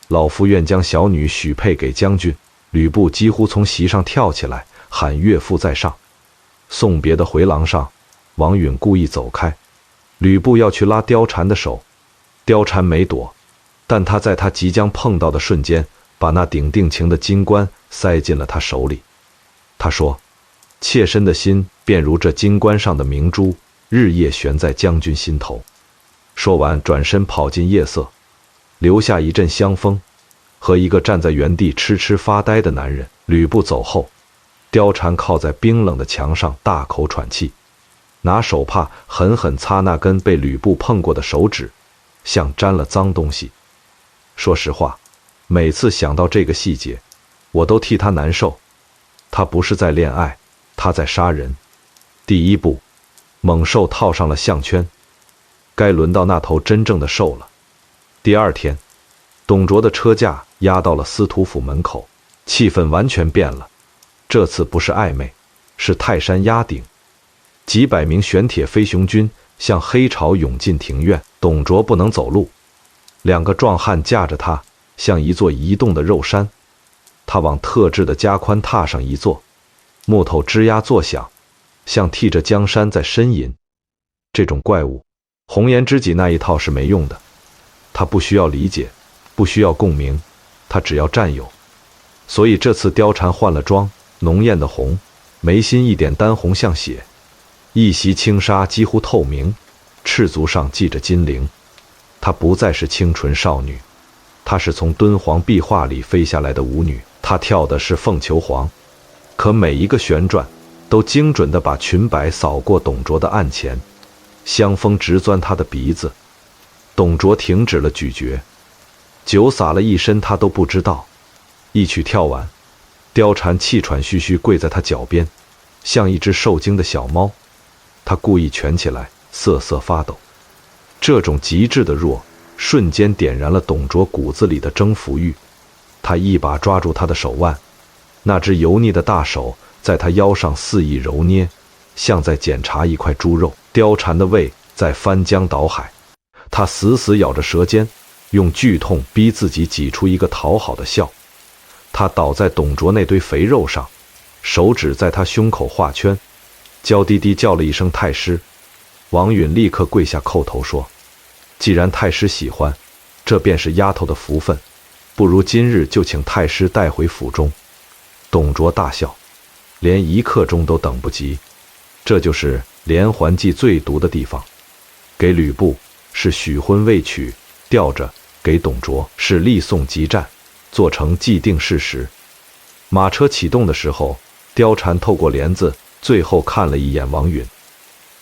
老夫愿将小女许配给将军。吕布几乎从席上跳起来，喊岳父在上。送别的回廊上，王允故意走开，吕布要去拉貂蝉的手，貂蝉没躲，但他在他即将碰到的瞬间，把那顶定情的金冠塞进了他手里。他说：妾身的心便如这金冠上的明珠，日夜悬在将军心头。说完转身跑进夜色，留下一阵香风和一个站在原地痴痴发呆的男人。吕布走后，貂蝉靠在冰冷的墙上大口喘气，拿手帕狠狠擦那根被吕布碰过的手指，像沾了脏东西。说实话，每次想到这个细节，我都替他难受。他不是在恋爱，他在杀人。第一步，猛兽套上了项圈，该轮到那头真正的兽了。第二天，董卓的车驾压到了司徒府门口，气氛完全变了。这次不是暧昧，是泰山压顶。几百名玄铁飞熊军像黑潮涌进庭院，董卓不能走路，两个壮汉架着他，像一座移动的肉山。他往特制的加宽榻上一坐，木头吱呀作响，像替着江山在呻吟。这种怪物，红颜知己那一套是没用的。他不需要理解，不需要共鸣，他只要占有。所以这次貂蝉换了妆，浓艳的红，眉心一点丹红像血，一袭轻纱几乎透明，赤足上系着金铃。她不再是清纯少女，她是从敦煌壁画里飞下来的舞女。她跳的是凤求凰，可每一个旋转都精准地把裙摆扫过董卓的案前，香风直钻他的鼻子。董卓停止了咀嚼，酒洒了一身他都不知道。一曲跳完，貂蝉气喘吁吁跪在他脚边，像一只受惊的小猫。他故意蜷起来，瑟瑟发抖。这种极致的弱，瞬间点燃了董卓骨子里的征服欲。他一把抓住他的手腕，那只油腻的大手在他腰上肆意揉捏，像在检查一块猪肉。貂蝉的胃在翻江倒海，他死死咬着舌尖，用剧痛逼自己挤出一个讨好的笑。他倒在董卓那堆肥肉上，手指在他胸口画圈，娇滴滴叫了一声太师。王允立刻跪下叩头说：既然太师喜欢，这便是丫头的福分，不如今日就请太师带回府中。董卓大笑，连一刻钟都等不及。这就是连环计最毒的地方。给吕布是许婚未娶，吊着；给董卓是立送即战，做成既定事实。马车启动的时候，貂蝉透过帘子最后看了一眼王允。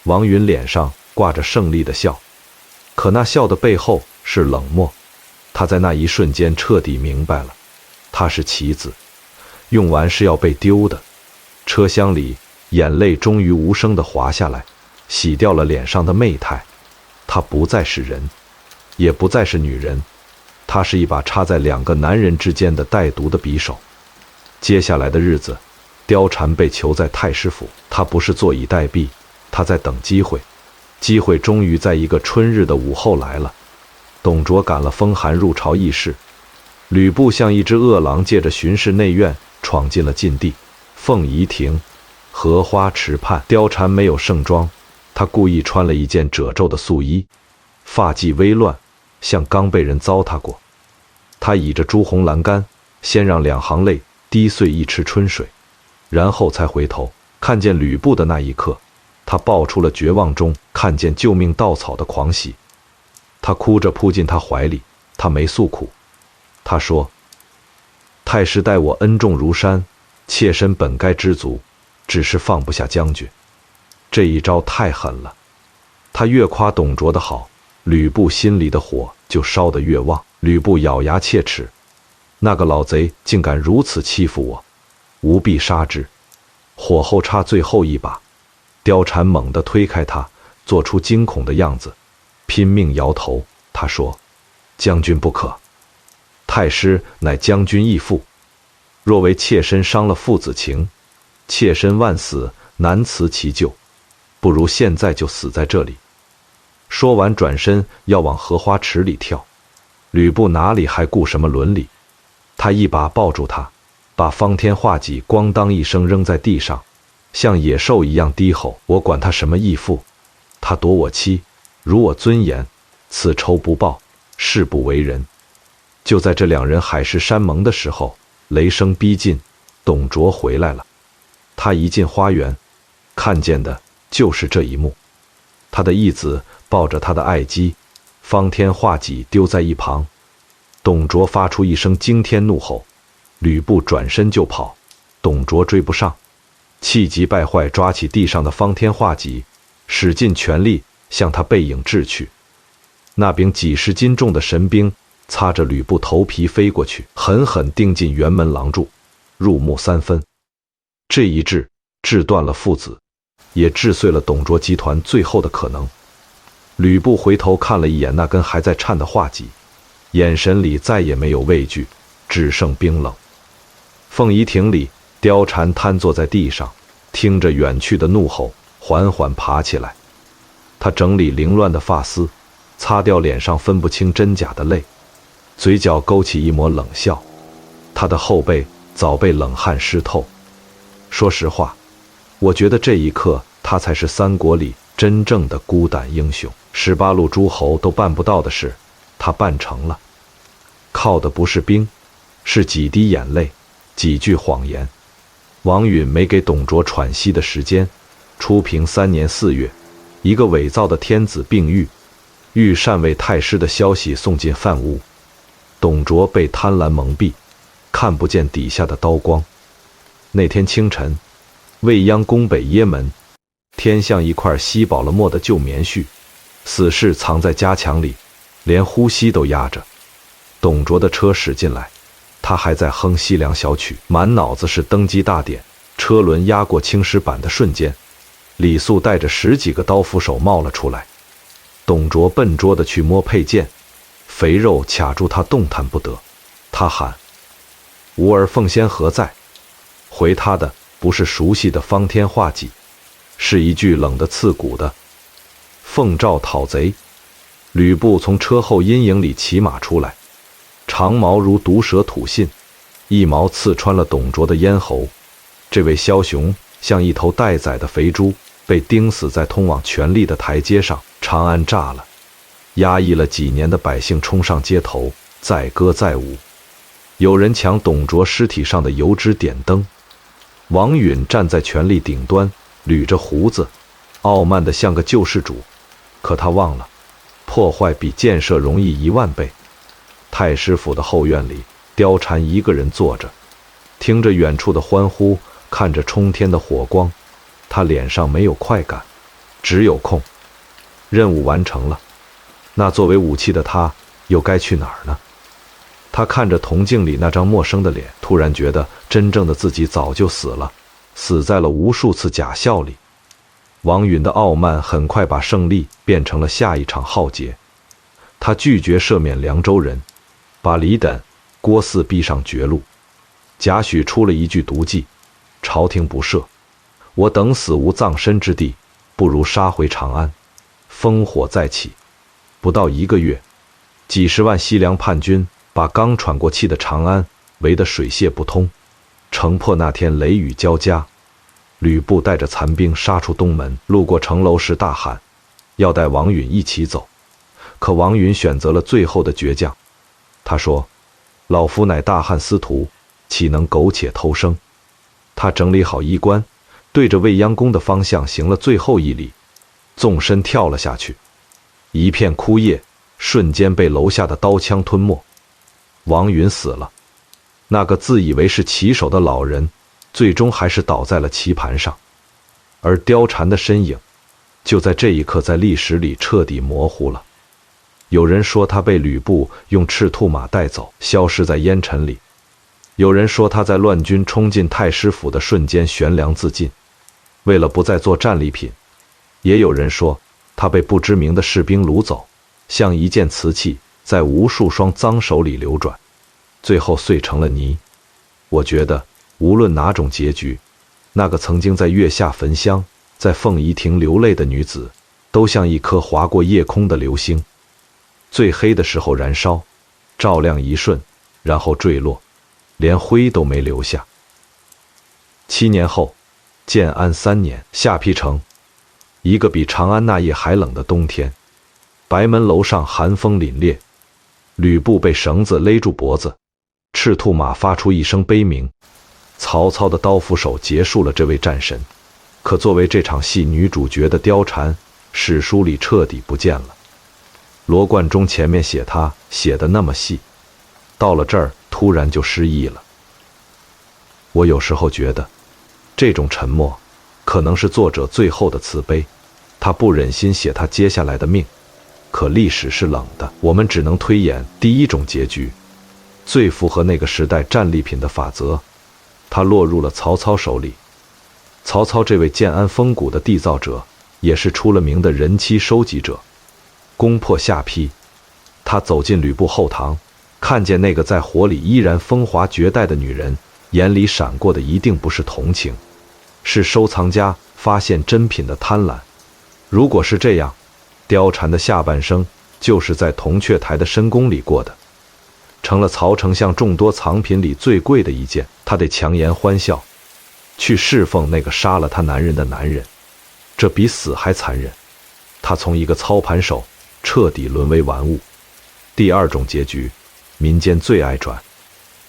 王允脸上挂着胜利的笑，可那笑的背后是冷漠。他在那一瞬间彻底明白了，他是棋子，用完是要被丢的。车厢里，眼泪终于无声地滑下来，洗掉了脸上的媚态。她不再是人，也不再是女人，她是一把插在两个男人之间的带毒的匕首。接下来的日子，貂蝉被囚在太师府，她不是坐以待毙，她在等机会。机会终于在一个春日的午后来了。董卓赶了风寒入朝议事，吕布像一只饿狼，借着巡视内院闯进了禁地。凤仪亭，荷花池畔，貂蝉没有盛装，她故意穿了一件褶皱的素衣，发髻微乱，像刚被人糟蹋过。她倚着朱红栏杆，先让两行泪滴碎一池春水，然后才回头看见吕布的那一刻，他爆出了绝望中看见救命稻草的狂喜。他哭着扑进他怀里，他没诉苦，他说：太师待我恩重如山，妾身本该知足，只是放不下将军。这一招太狠了。他越夸董卓的好，吕布心里的火就烧得越旺。吕布咬牙切齿，那个老贼竟敢如此欺负我，吾必杀之。火候插最后一把，貂蝉猛地推开他，做出惊恐的样子，拼命摇头。他说：将军不可，太师乃将军义父，若为妾身伤了父子情，妾身万死难辞其咎，不如现在就死在这里。说完转身要往荷花池里跳，吕布哪里还顾什么伦理，他一把抱住他，把方天画戟咣当一声扔在地上，像野兽一样低吼：我管他什么义父，他夺我妻，辱我尊严，此仇不报，誓不为人。就在这两人海誓山盟的时候，雷声逼近，董卓回来了。他一进花园，看见的就是这一幕。他的义子抱着他的爱姬，方天画戟丢在一旁。董卓发出一声惊天怒吼，吕布转身就跑，董卓追不上，气急败坏抓起地上的方天画戟，使尽全力向他背影掷去。那柄几十斤重的神兵擦着吕布头皮飞过去，狠狠钉进辕门廊柱，入木三分。这一掷掷断了父子，也掷碎了董卓集团最后的可能。吕布回头看了一眼那根还在颤的画戟，眼神里再也没有畏惧，只剩冰冷。凤仪亭里，貂蝉瘫坐在地上，听着远去的怒吼，缓缓爬起来。她整理凌乱的发丝，擦掉脸上分不清真假的泪，嘴角勾起一抹冷笑。她的后背早被冷汗湿透。说实话，我觉得这一刻他才是三国里真正的孤胆英雄，18路诸侯都办不到的事，他办成了。靠的不是兵，是几滴眼泪，几句谎言。王允没给董卓喘息的时间。初平3年4月，一个伪造的天子病愈，欲禅位太师的消息送进范屋，董卓被贪婪蒙蔽，看不见底下的刀光。那天清晨，未央宫北掖门，天像一块吸饱了墨的旧棉絮，死士藏在家墙里，连呼吸都压着。董卓的车驶进来，他还在哼西凉小曲，满脑子是登基大典。车轮压过青石板的瞬间，李肃带着10几个刀斧手冒了出来。董卓笨拙地去摸佩剑，肥肉卡住他动弹不得。他喊：吾儿奉先何在？回他的不是熟悉的方天画戟，是一句冷得刺骨的奉诏讨贼。吕布从车后阴影里骑马出来，长矛如毒蛇吐信，一矛刺穿了董卓的咽喉。这位枭雄像一头待宰的肥猪，被钉死在通往权力的台阶上。长安炸了，压抑了几年的百姓冲上街头，载歌载舞。有人抢董卓尸体上的油脂点灯。王允站在权力顶端，捋着胡子，傲慢得像个救世主。可他忘了，破坏比建设容易1万倍。太师府的后院里，貂蝉一个人坐着，听着远处的欢呼，看着冲天的火光。他脸上没有快感，只有空。任务完成了，那作为武器的他又该去哪儿呢？他看着铜镜里那张陌生的脸，突然觉得真正的自己早就死了，死在了无数次假笑里。王允的傲慢很快把胜利变成了下一场浩劫。他拒绝赦免凉州人，把李趸、郭汜逼上绝路。贾诩出了一句毒计：朝廷不赦，我等死无葬身之地，不如杀回长安。烽火再起，不到1个月，几十万西凉叛军把刚喘过气的长安围得水泄不通。城破那天雷雨交加，吕布带着残兵杀出东门，路过城楼时大喊要带王允一起走。可王允选择了最后的倔强。他说：老夫乃大汉司徒，岂能苟且偷生？他整理好衣冠，对着未央宫的方向行了最后一礼，纵身跳了下去。一片枯叶瞬间被楼下的刀枪吞没。王允死了，那个自以为是棋手的老人，最终还是倒在了棋盘上。而貂蝉的身影，就在这一刻在历史里彻底模糊了。有人说他被吕布用赤兔马带走，消失在烟尘里；有人说他在乱军冲进太师府的瞬间悬梁自尽，为了不再做战利品；也有人说他被不知名的士兵掳走，像一件瓷器，在无数双脏手里流转，最后碎成了泥。我觉得，无论哪种结局，那个曾经在月下焚香，在凤仪亭流泪的女子，都像一颗划过夜空的流星，最黑的时候燃烧，照亮一瞬，然后坠落，连灰都没留下。7年后，建安3年，下邳城，一个比长安那夜还冷的冬天，白门楼上寒风凛冽，吕布被绳子勒住脖子，赤兔马发出一声悲鸣。曹操的刀斧手结束了这位战神，可作为这场戏女主角的貂蝉，史书里彻底不见了。罗贯中前面写她写得那么细，到了这儿突然就失忆了。我有时候觉得，这种沉默可能是作者最后的慈悲，他不忍心写他接下来的命。可历史是冷的，我们只能推演第一种结局，最符合那个时代战利品的法则，他落入了曹操手里。曹操这位建安风骨的缔造者，也是出了名的人妻收集者。攻破下邳，他走进吕布后堂，看见那个在火里依然风华绝代的女人，眼里闪过的一定不是同情，是收藏家发现珍品的贪婪。如果是这样，貂蝉的下半生就是在铜雀台的深宫里过的，成了曹丞相众多藏品里最贵的一件。他得强颜欢笑，去侍奉那个杀了他男人的男人，这比死还残忍。他从一个操盘手彻底沦为玩物。第二种结局，民间最爱转，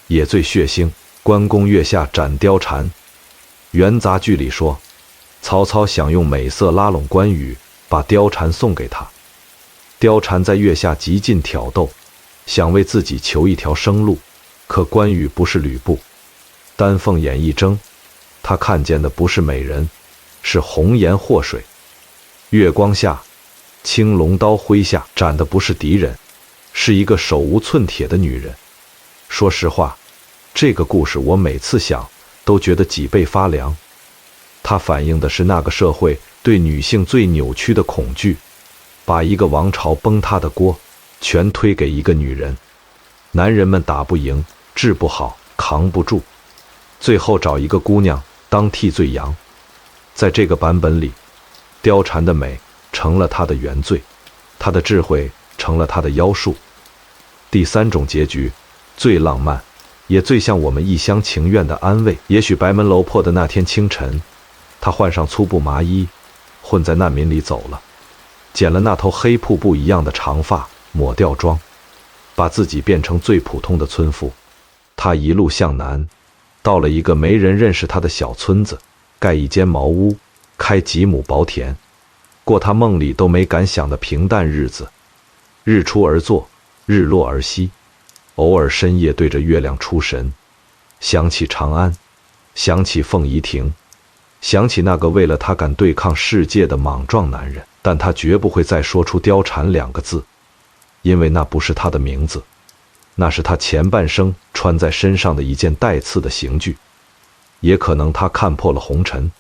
也最血腥。关公月下斩貂蝉。元杂剧里说，曹操想用美色拉拢关羽，把貂蝉送给他。貂蝉在月下极尽挑逗，想为自己求一条生路。可关羽不是吕布，丹凤眼一睁，他看见的不是美人，是红颜祸水。月光下，青龙刀挥下，斩的不是敌人，是一个手无寸铁的女人。说实话，这个故事我每次想都觉得脊背发凉。它反映的是那个社会对女性最扭曲的恐惧，把一个王朝崩塌的锅全推给一个女人。男人们打不赢，治不好，扛不住，最后找一个姑娘当替罪羊。在这个版本里，貂蝉的美成了他的原罪，他的智慧成了他的妖术。第三种结局最浪漫，也最像我们一厢情愿的安慰。也许白门楼破的那天清晨，他换上粗布麻衣，混在难民里走了，剪了那头黑瀑布一样的长发，抹掉妆，把自己变成最普通的村妇。他一路向南，到了一个没人认识他的小村子，盖一间茅屋，开几亩薄田，过他梦里都没敢想的平淡日子。日出而作，日落而息，偶尔深夜对着月亮出神，想起长安，想起凤仪亭，想起那个为了他敢对抗世界的莽撞男人。但他绝不会再说出貂蝉2个字，因为那不是他的名字，那是他前半生穿在身上的一件带刺的刑具。也可能他看破了红尘，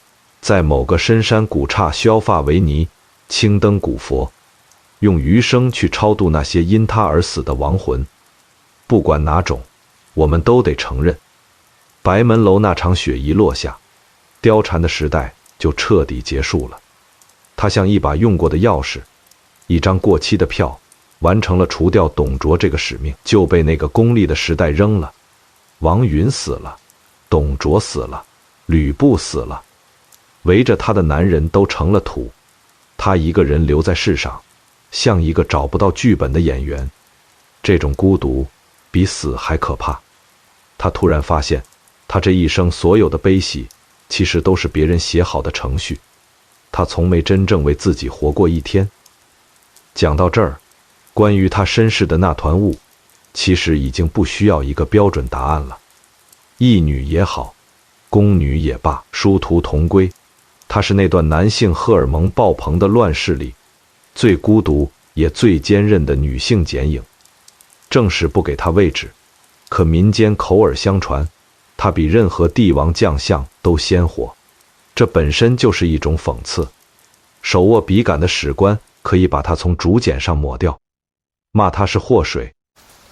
在某个深山古刹削发为尼，青灯古佛，用余生去超度那些因他而死的亡魂。不管哪种，我们都得承认，白门楼那场雪一落下，貂蝉的时代就彻底结束了。它像一把用过的钥匙，一张过期的票，完成了除掉董卓这个使命，就被那个功利的时代扔了。王允死了，董卓死了，吕布死了，围着他的男人都成了土，他一个人留在世上，像一个找不到剧本的演员。这种孤独比死还可怕。他突然发现，他这一生所有的悲喜，其实都是别人写好的程序，他从没真正为自己活过一天。讲到这儿，关于他身世的那团雾，其实已经不需要一个标准答案了。义女也好，宫女也罢，殊途同归，她是那段男性荷尔蒙爆棚的乱世里最孤独也最坚韧的女性剪影。正史不给她位置，可民间口耳相传，她比任何帝王将相都鲜活，这本身就是一种讽刺。手握笔杆的史官可以把她从竹简上抹掉，骂她是祸水，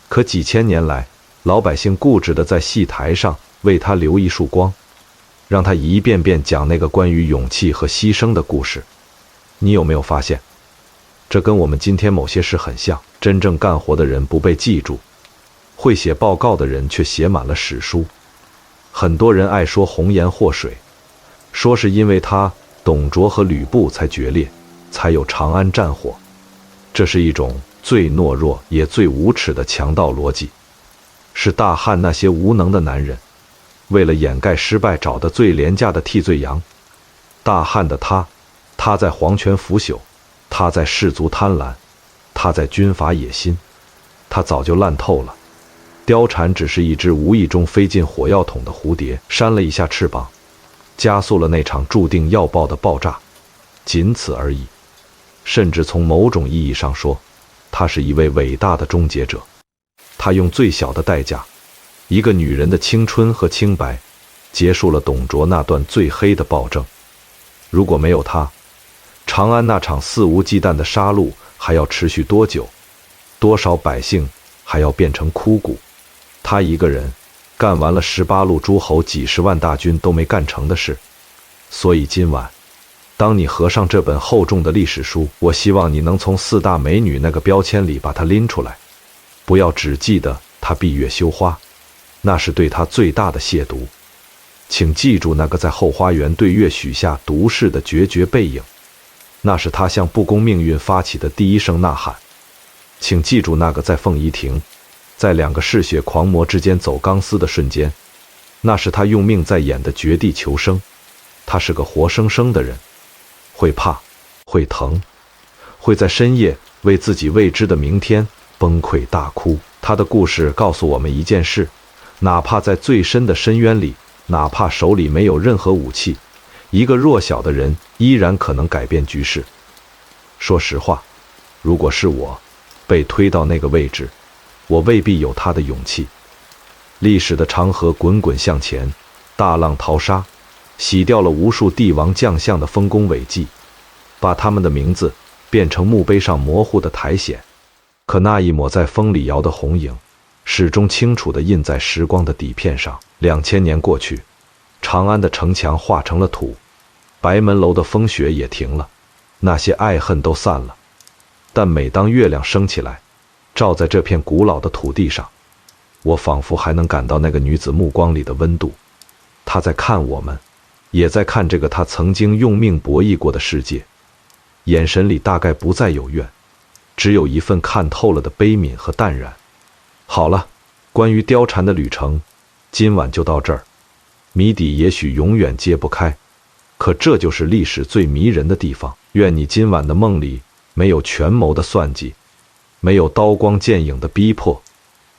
可几千年来，老百姓固执地在戏台上为她留一束光，让她一遍遍讲那个关于勇气和牺牲的故事。你有没有发现，这跟我们今天某些事很像？真正干活的人不被记住，会写报告的人却写满了史书。很多人爱说红颜祸水，说是因为他董卓和吕布才决裂，才有长安战火。这是一种最懦弱也最无耻的强盗逻辑，是大汉那些无能的男人为了掩盖失败找的最廉价的替罪羊。大汉的他在皇权腐朽，他在士族贪婪，他在军阀野心，他早就烂透了。貂蝉只是一只无意中飞进火药桶的蝴蝶，扇了一下翅膀，加速了那场注定要爆的爆炸，仅此而已。甚至从某种意义上说，他是一位伟大的终结者。他用最小的代价，一个女人的青春和清白，结束了董卓那段最黑的暴政。如果没有他，长安那场肆无忌惮的杀戮还要持续多久？多少百姓还要变成枯骨？他一个人干完了18路诸侯几十万大军都没干成的事。所以今晚，当你合上这本厚重的历史书，我希望你能从4大美女那个标签里把它拎出来，不要只记得她闭月羞花，那是对她最大的亵渎。请记住那个在后花园对月许下毒誓的决绝背影，那是她向不公命运发起的第一声呐喊。请记住那个在凤仪亭，在2个嗜血狂魔之间走钢丝的瞬间，那是他用命在演的绝地求生。他是个活生生的人，会怕，会疼，会在深夜为自己未知的明天崩溃大哭。他的故事告诉我们一件事，哪怕在最深的深渊里，哪怕手里没有任何武器，一个弱小的人依然可能改变局势。说实话，如果是我被推到那个位置，我未必有他的勇气。历史的长河滚滚向前，大浪淘沙，洗掉了无数帝王将相的丰功伟绩，把他们的名字变成墓碑上模糊的苔藓。可那一抹在风里摇的红影，始终清楚地印在时光的底片上。2000年过去，长安的城墙化成了土，白门楼的风雪也停了，那些爱恨都散了。但每当月亮升起来，照在这片古老的土地上，我仿佛还能感到那个女子目光里的温度。她在看我们，也在看这个她曾经用命博弈过的世界，眼神里大概不再有怨，只有一份看透了的悲悯和淡然。好了，关于貂蝉的旅程，今晚就到这儿。谜底也许永远揭不开，可这就是历史最迷人的地方。愿你今晚的梦里没有权谋的算计，没有刀光剑影的逼迫，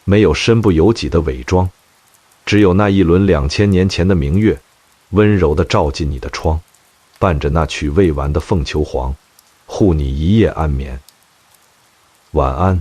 没有身不由己的伪装，只有那一轮2000年前的明月，温柔地照进你的窗，伴着那曲未完的凤求凰，护你一夜安眠。晚安。